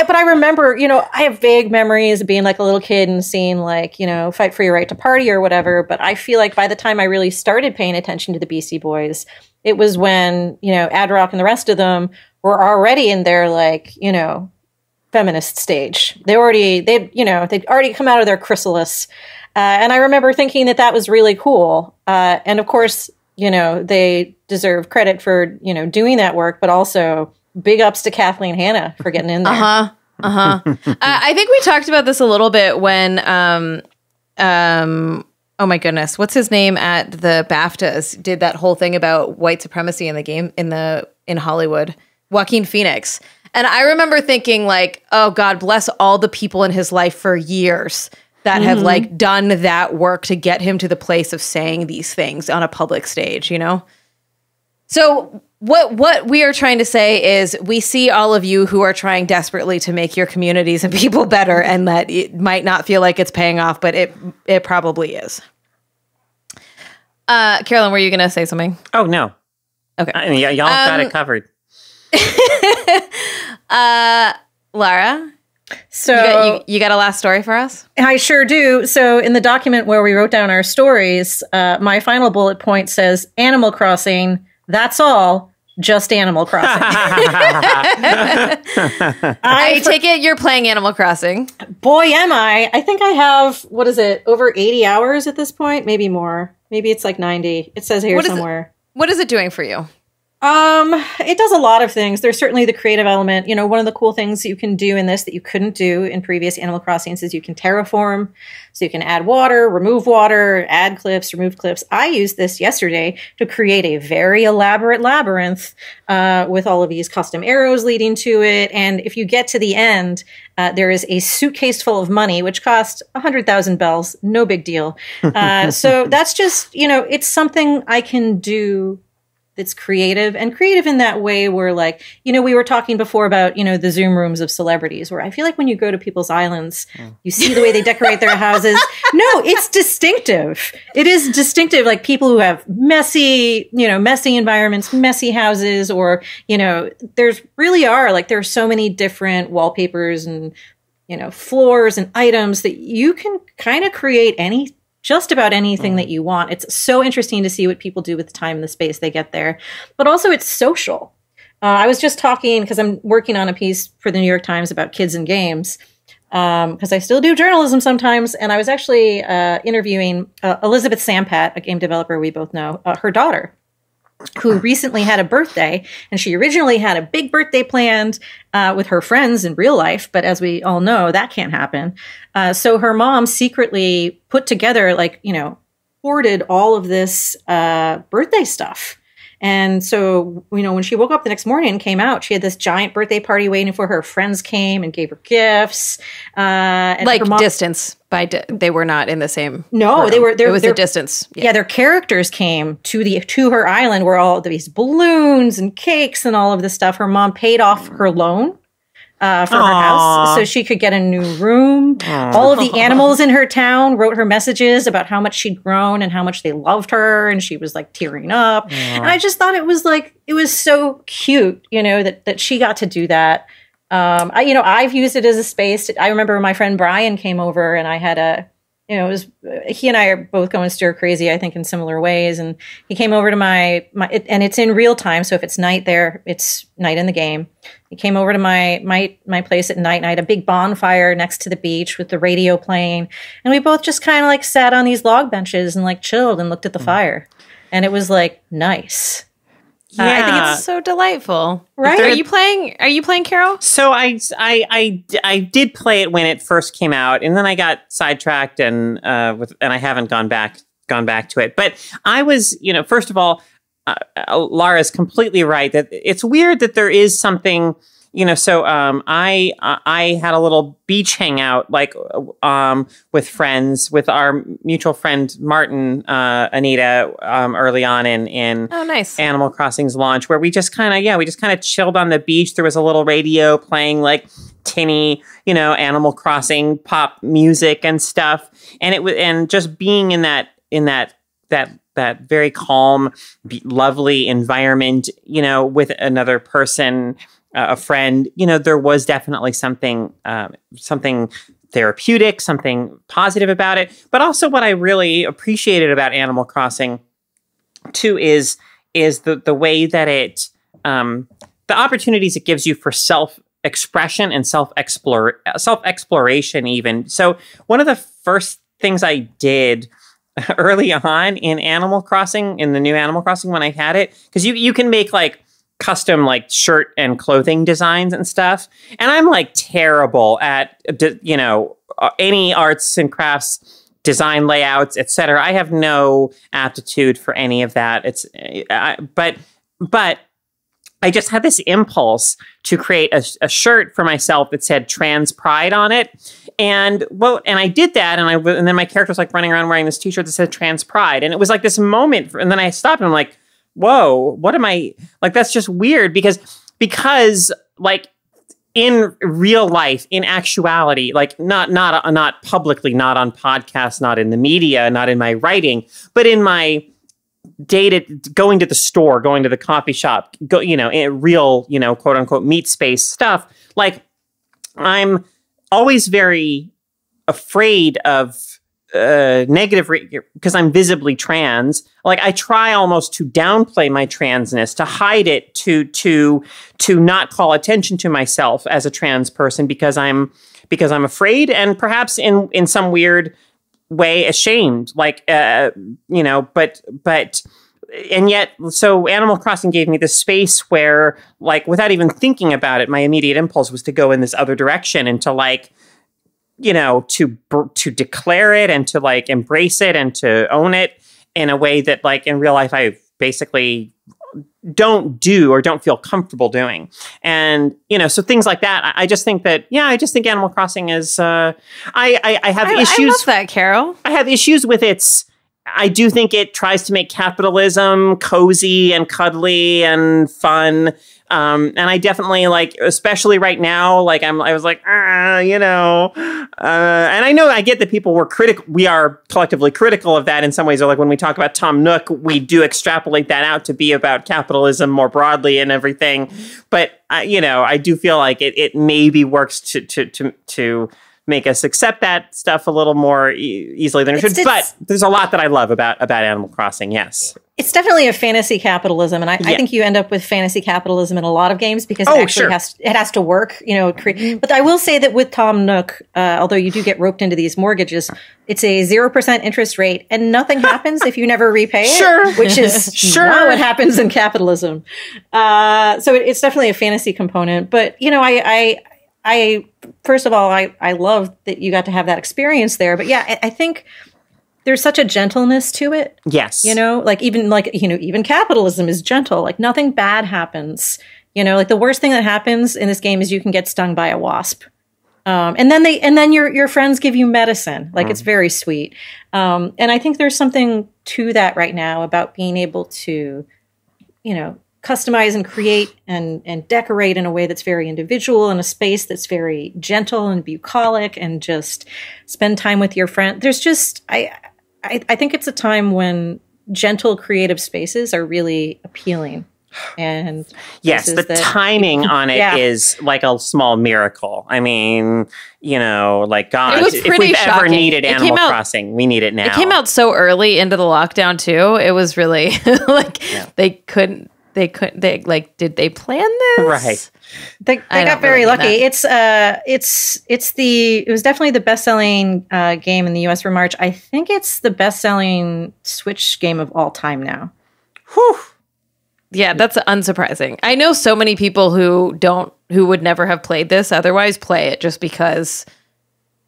but I remember, I have vague memories of being like a little kid and seeing like, Fight for Your Right to Party or whatever. But I feel like by the time I really started paying attention to the Beastie Boys, it was when, Ad Rock and the rest of them were already in their like, feminist stage. They'd already come out of their chrysalis. And I remember thinking that was really cool. And of course, they deserve credit for, doing that work, but also big ups to Kathleen Hanna for getting in there. I think we talked about this a little bit when, oh my goodness, what's his name at the BAFTAs did that whole thing about white supremacy in the game in Hollywood, Joaquin Phoenix. And I remember thinking like, oh God, bless all the people in his life for years that have like done that work to get him to the place of saying these things on a public stage, So what we are trying to say is we see all of you who are trying desperately to make your communities and people better, and that it might not feel like it's paying off, but it probably is. Carolyn, were you going to say something? Oh, no. Okay. I mean, y'all got it covered. Lara? So you got a last story for us? I sure do. So in the document where we wrote down our stories, my final bullet point says Animal Crossing. That's all. Just Animal Crossing. I take it you're playing Animal Crossing. Boy, am I. I think I have, over 80 hours at this point? Maybe more. Maybe it's like 90. It says here somewhere. What is it doing for you? It does a lot of things. There's certainly the creative element. One of the cool things you can do in this that you couldn't do in previous Animal Crossings is you can terraform. So you can add water, add cliffs, remove cliffs. I used this yesterday to create a very elaborate labyrinth, with all of these custom arrows leading to it. And if you get to the end, there is a suitcase full of money, which cost 100,000 bells. No big deal. So that's just, it's something I can do that's creative in that way where like, we were talking before about, the Zoom rooms of celebrities where I feel like when you go to people's islands, you see the way they decorate their houses. No, it's distinctive. It is distinctive. Like people who have messy environments, messy houses, or, there's so many different wallpapers and, floors and items that you can kind of create just about anything that you want. It's so interesting to see what people do with the time and the space they get there. But also it's social. I was just talking, because I'm working on a piece for the New York Times about kids and games, because I still do journalism sometimes. And I was actually interviewing Elizabeth Sampat, a game developer we both know, her daughter, who recently had a birthday. And she originally had a big birthday planned with her friends in real life. But as we all know, that can't happen. So her mom secretly put together, hoarded all of this birthday stuff. And so, when she woke up the next morning and came out, she had this giant birthday party waiting for her. Her friends came and gave her gifts. And like her mom, distance they were not in the same. No, room. they were. It was a distance. Yeah, their characters came to her island, where all these balloons and cakes and all of this stuff. Her mom paid off her loan for her house so she could get a new room. All of the animals in her town wrote her messages about how much she'd grown and how much they loved her, and she was tearing up. And I just thought it was so cute, that she got to do that. I've used it as a space. I remember my friend Brian came over, and I had he and I are both going stir crazy, I think, in similar ways. And he came over to and it's in real time. So if it's night there, it's night in the game. He came over to my place at night, and I had a big bonfire next to the beach with the radio playing. And we both just kind of sat on these log benches and chilled and looked at the fire. And it was nice. Yeah. I think it's so delightful. Right? Are you playing Carol? So I did play it when it first came out, and then I got sidetracked and I haven't gone back to it. But I was, first of all, Lara's completely right that it's weird that there is something. So I had a little beach hangout with friends, with our mutual friend Martin, Anita, early on in oh, nice. Animal Crossing's launch, where we just kind of chilled on the beach. There was a little radio playing tinny, Animal Crossing pop music and stuff, and and just being in that very calm, lovely environment, with another person. A friend, there was definitely something therapeutic, something positive about it. But also what I really appreciated about Animal Crossing too is the way that it, the opportunities it gives you for self-expression and self-exploration even. So one of the first things I did early on in Animal Crossing, in the new Animal Crossing when I had it, because you can make custom shirt and clothing designs and stuff, and I'm terrible at any arts and crafts design layouts, etc. I have no aptitude for any of that. But I just had this impulse to create a shirt for myself that said trans pride on it. And I did that, and then my character was running around wearing this t-shirt that said trans pride, and it was this moment, and then I stopped and I'm whoa, what am I, that's just weird because in real life, in actuality, not publicly, not on podcasts, not in the media, not in my writing, but in my going to the store, going to the coffee shop, in real, quote unquote meat space stuff, I'm always very afraid of negative because I'm visibly trans. I try almost to downplay my transness, to hide it, to not call attention to myself as a trans person because I'm afraid and perhaps in some weird way ashamed. But and yet, so Animal Crossing gave me this space where, without even thinking about it, my immediate impulse was to go in this other direction and to to declare it and to embrace it and to own it in a way that in real life I basically don't do or don't feel comfortable doing. And so things like that, I just think Animal Crossing is I have issues. I love that, Carol. I have issues with its I do think it tries to make capitalism cozy and cuddly and fun. And I definitely like, especially right now, like I was like, you know, and I know I get that people were critical. We are collectively critical of that in some ways. Or like when we talk about Tom Nook, we do extrapolate that out to be about capitalism more broadly and everything. But you know, I do feel like it maybe works to make us accept that stuff a little more easily than it should. But there's a lot that I love about Animal Crossing. Yes. It's definitely a fantasy capitalism, and I think you end up with fantasy capitalism in a lot of games because it actually has to work, you know. But I will say that with Tom Nook, although you do get roped into these mortgages, it's a 0% interest rate, and nothing happens if you never repay it, which is not what happens in capitalism. So it's definitely a fantasy component. But you know, I first of all, I love that you got to have that experience there. But yeah, I think there's such a gentleness to it. Yes. You know, even capitalism is gentle. Like nothing bad happens. You know, like the worst thing that happens in this game is you can get stung by a wasp. And then your friends give you medicine. Like it's very sweet. And I think there's something to that right now about being able to, you know, customize and create and decorate in a way that's very individual, in a space that's very gentle and bucolic, and just spend time with your friend. There's just, I think it's a time when gentle creative spaces are really appealing. And yes, the timing on it is like a small miracle. I mean, you know, like God, if we've ever needed Animal Crossing, we need it now. It came out so early into the lockdown too. It was really like did they plan this? Right. They got very lucky. It was definitely the best-selling game in the US for March. I think it's the best-selling Switch game of all time now. Whew. Yeah, that's unsurprising. I know so many people who would never have played this otherwise play it just because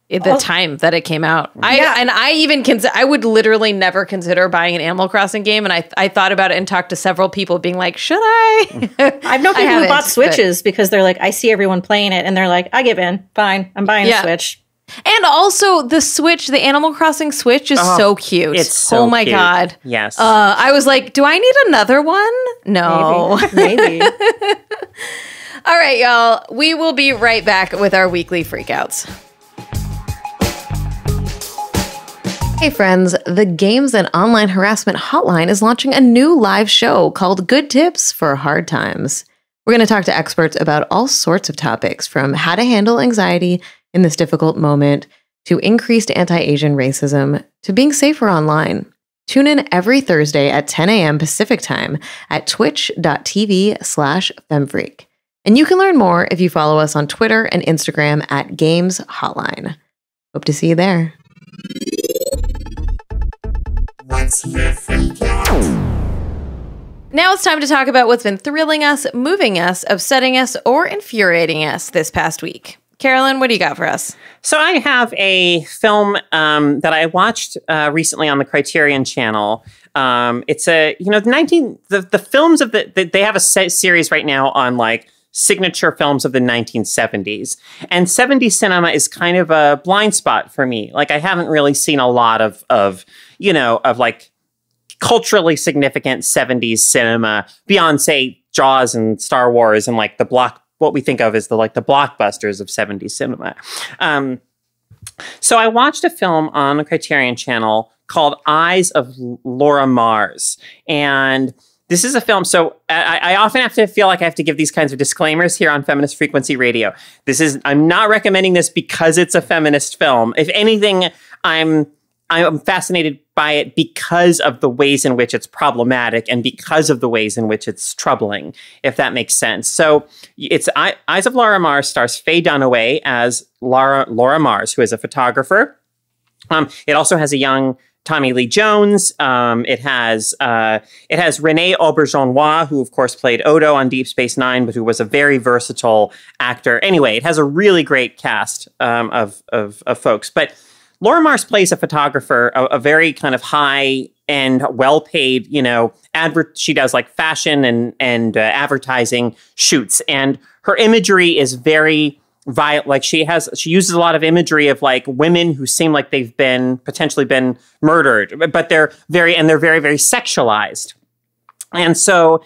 the time that it came out. I would literally never consider buying an Animal Crossing game, and I thought about it and talked to several people being like, should I? I've known people who bought Switches because they're like, I see everyone playing it, and they're like, I give in. Fine, I'm buying a Switch. And also the Switch, the Animal Crossing Switch is so cute. It's so my cute. God. Yes. I was like, do I need another one? No. Maybe. All right, y'all. We will be right back with our weekly freakouts. Hey friends, the Games and Online Harassment Hotline is launching a new live show called Good Tips for Hard Times. We're going to talk to experts about all sorts of topics, from how to handle anxiety in this difficult moment, to increased anti-Asian racism, to being safer online. Tune in every Thursday at 10 a.m. Pacific Time at twitch.tv/femfreak. And you can learn more if you follow us on Twitter and Instagram at Games Hotline. Hope to see you there. Now it's time to talk about what's been thrilling us, moving us, upsetting us, or infuriating us this past week. Carolyn, what do you got for us? So I have a film that I watched recently on the Criterion Channel. It's the films of they have a series right now on like signature films of the 1970s. And 70s cinema is kind of a blind spot for me. Like I haven't really seen a lot of like culturally significant 70s cinema beyond, say, Jaws and Star Wars and like what we think of as the blockbusters of 70s cinema. So I watched a film on the Criterion Channel called Eyes of Laura Mars. And this is a film, so I often have to feel like I have to give these kinds of disclaimers here on Feminist Frequency Radio. I'm not recommending this because it's a feminist film. If anything, I'm fascinated by it because of the ways in which it's problematic and because of the ways in which it's troubling, if that makes sense. So it's Eyes of Laura Mars stars Faye Dunaway as Laura Mars, who is a photographer. It also has a young Tommy Lee Jones. It has Renee Auberjonois, who of course played Odo on Deep Space Nine, but who was a very versatile actor. Anyway, it has a really great cast of folks. But Laura Mars plays a photographer, a very kind of high and well-paid, she does like fashion and advertising shoots. And her imagery is very like she uses a lot of imagery of like women who seem like they've been potentially been murdered, but they're very, very sexualized. And so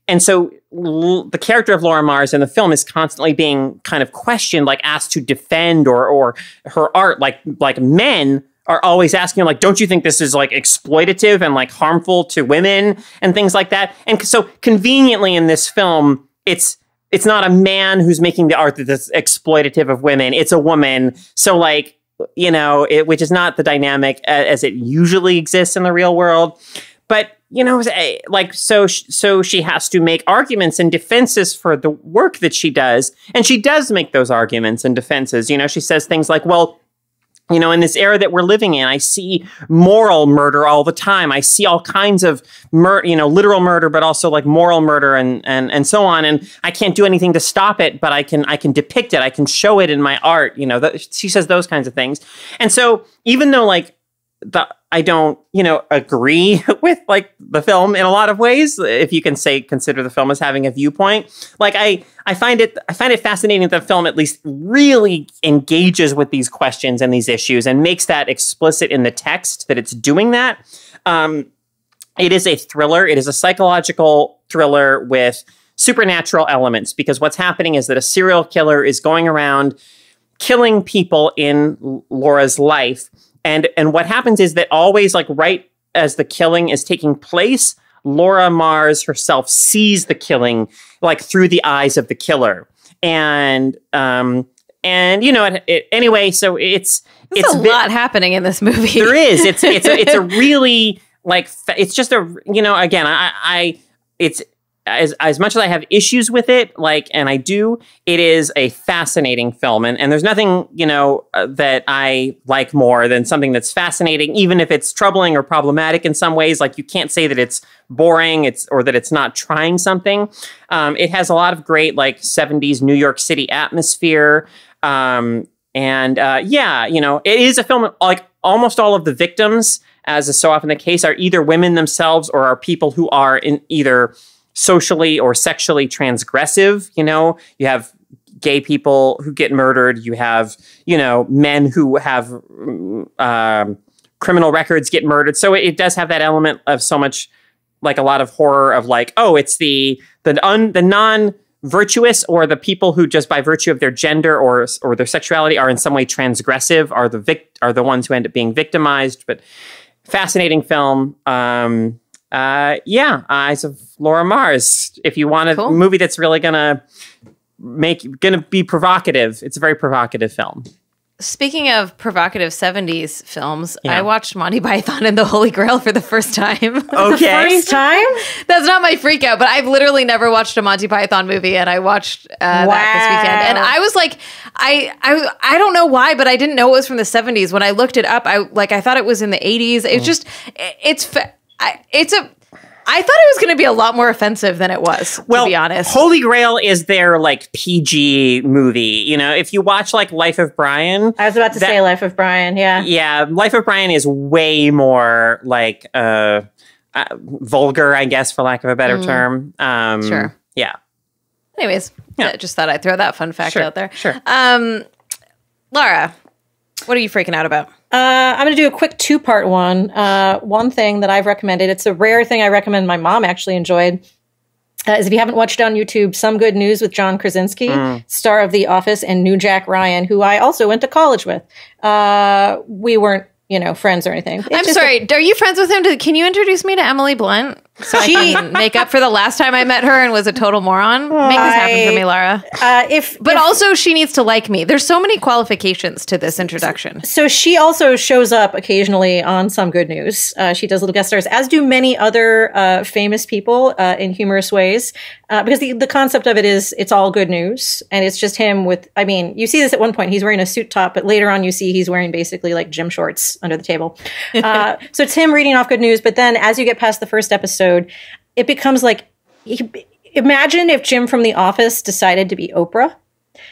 the character of Laura Mars in the film is constantly being kind of questioned, like asked to defend or her art, like men are always asking, like, don't you think this is like exploitative and like harmful to women and things like that? And so conveniently in this film, it's not a man who's making the art that's exploitative of women. It's a woman. So like, which is not the dynamic as it usually exists in the real world. But, like, so she has to make arguments and defenses for the work that she does. And she does make those arguments and defenses. She says things like, well, in this era that we're living in, I see moral murder all the time. I see all kinds of literal murder, but also like moral murder and so on. And I can't do anything to stop it, but I can depict it. I can show it in my art. She says those kinds of things. And so even though like I don't, agree with like the film in a lot of ways, if you can consider the film as having a viewpoint, like I find it fascinating that the film at least really engages with these questions and these issues and makes that explicit in the text that it's doing that. It is a thriller. It is a psychological thriller with supernatural elements, because what's happening is that a serial killer is going around killing people in Laura's life. And what happens is that always, like, right as the killing is taking place, Laura Mars herself sees the killing, like, through the eyes of the killer. And anyway, so it's a lot happening in this movie. There is. It's a really, like, it's just a, again, it's, as much as I have issues with it, like, and I do, it is a fascinating film. And there's nothing, that I like more than something that's fascinating, even if it's troubling or problematic in some ways. Like, you can't say that it's boring, or that it's not trying something. It has a lot of great, like, 70s New York City atmosphere. It is a film, like, almost all of the victims, as is so often the case, are either women themselves or are people who are in either socially or sexually transgressive. You have gay people who get murdered. You have, men who have criminal records get murdered. So it does have that element of so much, like, a lot of horror of like, oh, it's the non-virtuous, or the people who just by virtue of their gender or their sexuality are in some way transgressive are the ones who end up being victimized. But fascinating film. Eyes of Laura Mars. If you want a movie that's really gonna be provocative, it's a very provocative film. Speaking of provocative 70s films, I watched Monty Python and the Holy Grail for the first time. Okay. First time? That's not my freak out, but I've literally never watched a Monty Python movie, and I watched that this weekend. And I was like, I don't know why, but I didn't know it was from the 70s. When I looked it up, I thought it was in the 80s. It's just, I thought it was going to be a lot more offensive than it was, to be honest. Holy Grail is their, like, PG movie. If you watch, like, Life of Brian. I was about to say Life of Brian, yeah. Yeah, Life of Brian is way more, like, vulgar, I guess, for lack of a better term. Sure. Yeah. Anyways, just thought I'd throw that fun fact out there. Sure. Laura, what are you freaking out about? I'm going to do a quick two-part one. One thing that I've recommended, it's a rare thing I recommend my mom actually enjoyed, is if you haven't watched it on YouTube, Some Good News with John Krasinski, star of The Office, and New Jack Ryan, who I also went to college with. We weren't, friends or anything. I'm sorry. Are you friends with him? Can you introduce me to Emily Blunt? So I can make up for the last time I met her and was a total moron. Make this happen for me, Laura. But also, she needs to like me. There's so many qualifications to this introduction. So she also shows up occasionally on Some Good News. She does little guest stars, as do many other famous people in humorous ways. Because the concept of it is it's all good news. And it's just him with, you see this at one point. He's wearing a suit top, but later on you see he's wearing basically like gym shorts under the table. So it's him reading off good news. But then as you get past the first episode, it becomes like, imagine if Jim from The Office decided to be Oprah,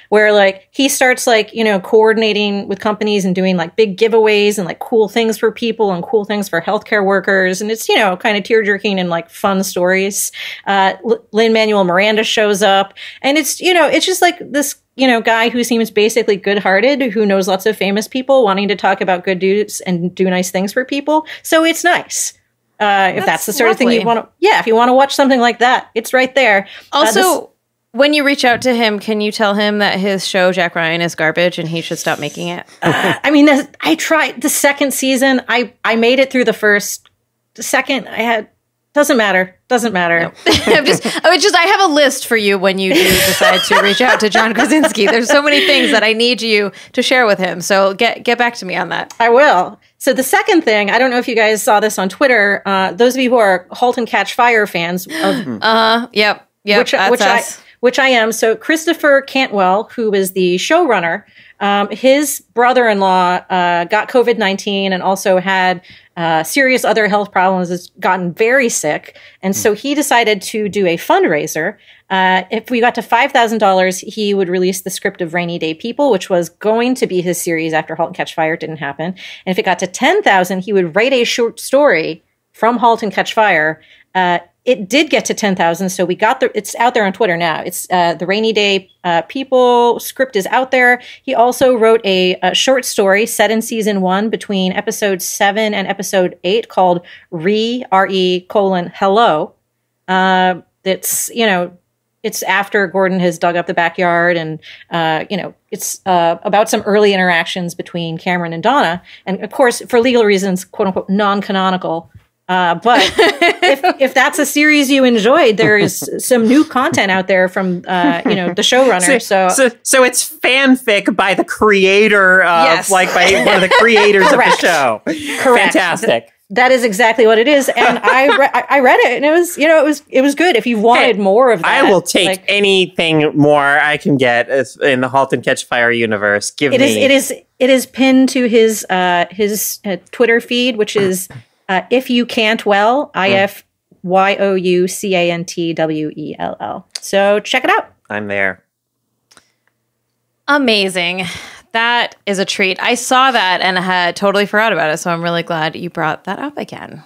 where like he starts like, coordinating with companies and doing like big giveaways and like cool things for people and cool things for healthcare workers. And it's, kind of tear jerking and like fun stories. Lin-Manuel Miranda shows up, and it's, it's just like this, guy who seems basically good-hearted, who knows lots of famous people, wanting to talk about good dudes and do nice things for people. So it's nice. If that's the sort of thing you want to, if you want to watch something like that, it's right there. Also, when you reach out to him, can you tell him that his show, Jack Ryan, is garbage and he should stop making it? I mean, I tried the second season. I made it through the first. The second, doesn't matter. Doesn't matter. No. I have a list for you when you do decide to reach out to John Krasinski. There's so many things that I need you to share with him. So get back to me on that. I will. So the second thing, I don't know if you guys saw this on Twitter. Those of you who are *Halt and Catch Fire* fans, yep, which I am. So Christopher Cantwell, who is the showrunner, his brother-in-law got COVID-19 and also had serious other health problems, has gotten very sick. And so he decided to do a fundraiser. If we got to $5,000, he would release the script of Rainy Day People, which was going to be his series after *Halt and Catch Fire* didn't happen. And if it got to $10,000, he would write a short story from *Halt and Catch Fire*. It did get to 10,000, so we got it's out there on Twitter now. It's the Rainy Day People script is out there. He also wrote a short story set in season 1 between episode 7 and episode 8 called Hello. It's after Gordon has dug up the backyard, and it's about some early interactions between Cameron and Donna, and of course, for legal reasons, quote unquote, non-canonical. But if that's a series you enjoyed, there is some new content out there from the showrunner. So it's fanfic by the creator of by one of the creators of the show. Correct. Fantastic. That is exactly what it is, and I read it, and it was good. If you wanted more of that, I will take anything more I can get in the *Halt and Catch Fire* universe. It is pinned to his Twitter feed, which is. If You Can't Well, IFYOUCANTWELL. So check it out. I'm there. Amazing. That is a treat. I saw that and had totally forgot about it, so I'm really glad you brought that up again.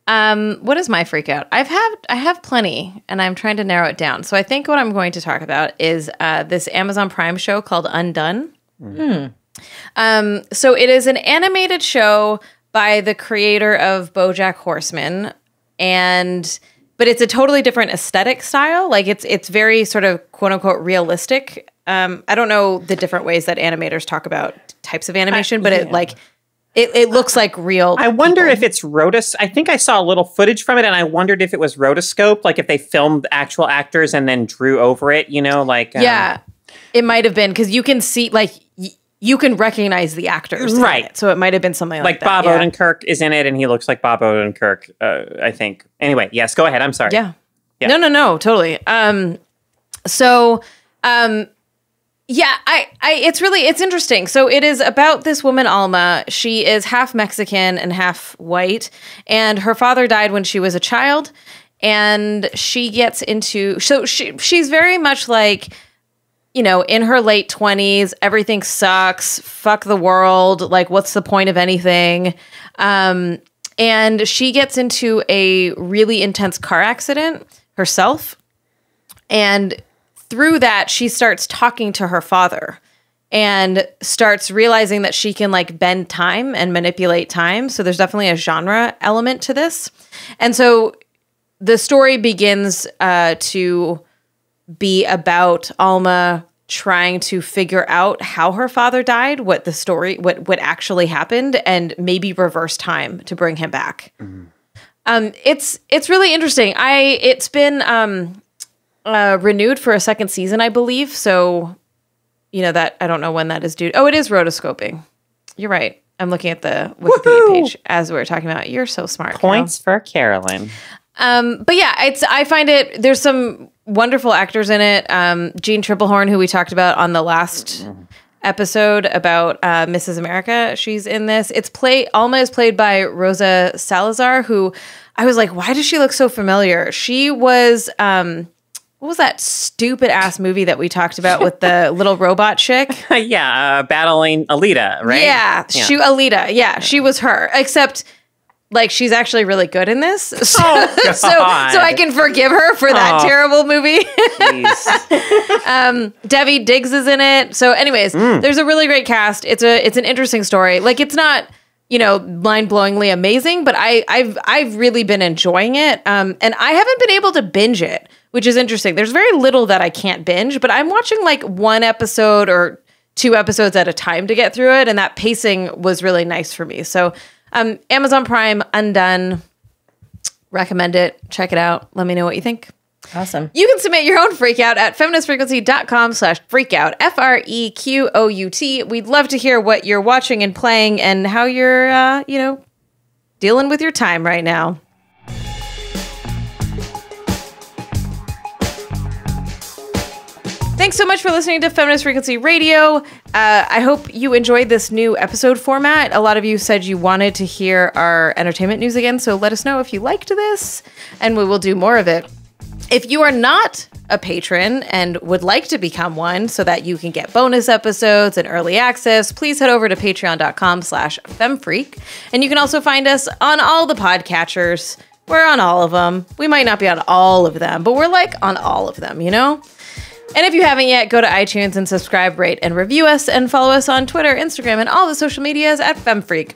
What is my freak out? I have plenty, and I'm trying to narrow it down. So I think what I'm going to talk about is this Amazon Prime show called Undone. So it is an animated show by the creator of BoJack Horseman, but it's a totally different aesthetic style. Like it's very sort of quote unquote realistic. I don't know the different ways that animators talk about types of animation, but it looks like real. I wonder if it's I think I saw a little footage from it, and I wondered if it was rotoscope, like if they filmed actual actors and then drew over it. Yeah, it might have been because you can see you can recognize the actors, right? So it might have been something like that. Bob Odenkirk is in it, and he looks like Bob Odenkirk, I think. Anyway, yes, go ahead. I'm sorry. Yeah. No, totally. It's interesting. So it is about this woman, Alma. She is half Mexican and half white, and her father died when she was a child, and she gets into she's very much like, in her late 20s, everything sucks, fuck the world, like, what's the point of anything? And she gets into a really intense car accident herself. And through that, she starts talking to her father and starts realizing that she can, bend time and manipulate time. So there's definitely a genre element to this. And so the story begins to be about Alma trying to figure out how her father died, what actually happened, and maybe reverse time to bring him back. It's really interesting. It's been renewed for a second season, I believe. So, that I don't know when that is due. Oh, it is rotoscoping. You're right. I'm looking at the Wikipedia page as we were talking about. You're so smart. Points for Carolyn. But yeah, I find there's some wonderful actors in it. Jean Triplehorn, who we talked about on the last episode about Mrs. America, she's in this. Alma is played by Rosa Salazar, who I was like, why does she look so familiar? She was, what was that stupid ass movie that we talked about with the little robot chick? Battling Alita, right? Yeah, Alita. Yeah, she was her, except like she's actually really good in this. So, God. so I can forgive her for that terrible movie. Debbie Diggs is in it. So anyways, there's a really great cast. It's an interesting story. Like it's not, mind-blowingly amazing, but I've really been enjoying it. And I haven't been able to binge it, which is interesting. There's very little that I can't binge, but I'm watching like one episode or 2 episodes at a time to get through it, and that pacing was really nice for me. So Amazon Prime, Undone. Recommend it. Check it out. Let me know what you think. Awesome. You can submit your own freakout at feministfrequency.com/freakout. FREQOUT. We'd love to hear what you're watching and playing and how you're, dealing with your time right now. Thanks so much for listening to Feminist Frequency Radio. I hope you enjoyed this new episode format. A lot of you said you wanted to hear our entertainment news again, so let us know if you liked this, and we will do more of it. If you are not a patron and would like to become one so that you can get bonus episodes and early access, please head over to patreon.com/femfreak. And you can also find us on all the podcatchers. We're on all of them. We might not be on all of them, but we're like on all of them, And if you haven't yet, go to iTunes and subscribe, rate, and review us, and follow us on Twitter, Instagram, and all the social medias at FemFreak.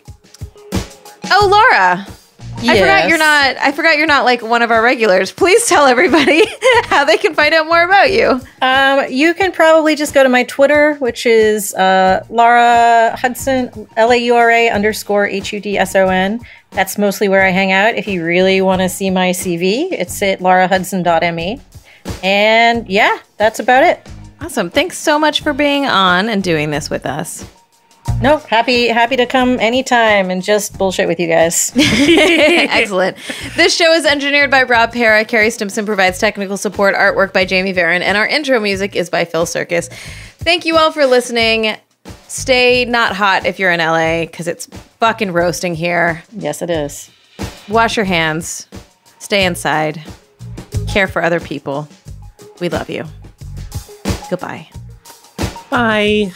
Oh, Laura. Yes. I forgot you're not like one of our regulars. Please tell everybody how they can find out more about you. You can probably just go to my Twitter, which is Laura Hudson, LAURA_HUDSON. That's mostly where I hang out. If you really want to see my CV, it's at laurahudson.me. And yeah, that's about it. Awesome. Thanks so much for being on and doing this with us. Nope. Happy to come anytime and just bullshit with you guys. Excellent. This show is engineered by Rob Para. Carrie Stimson provides technical support, artwork by Jamie Varon, and our intro music is by Phil Circus. Thank you all for listening. Stay not hot if you're in LA, because it's fucking roasting here. Yes, it is. Wash your hands. Stay inside. Care for other people. We love you. Goodbye. Bye.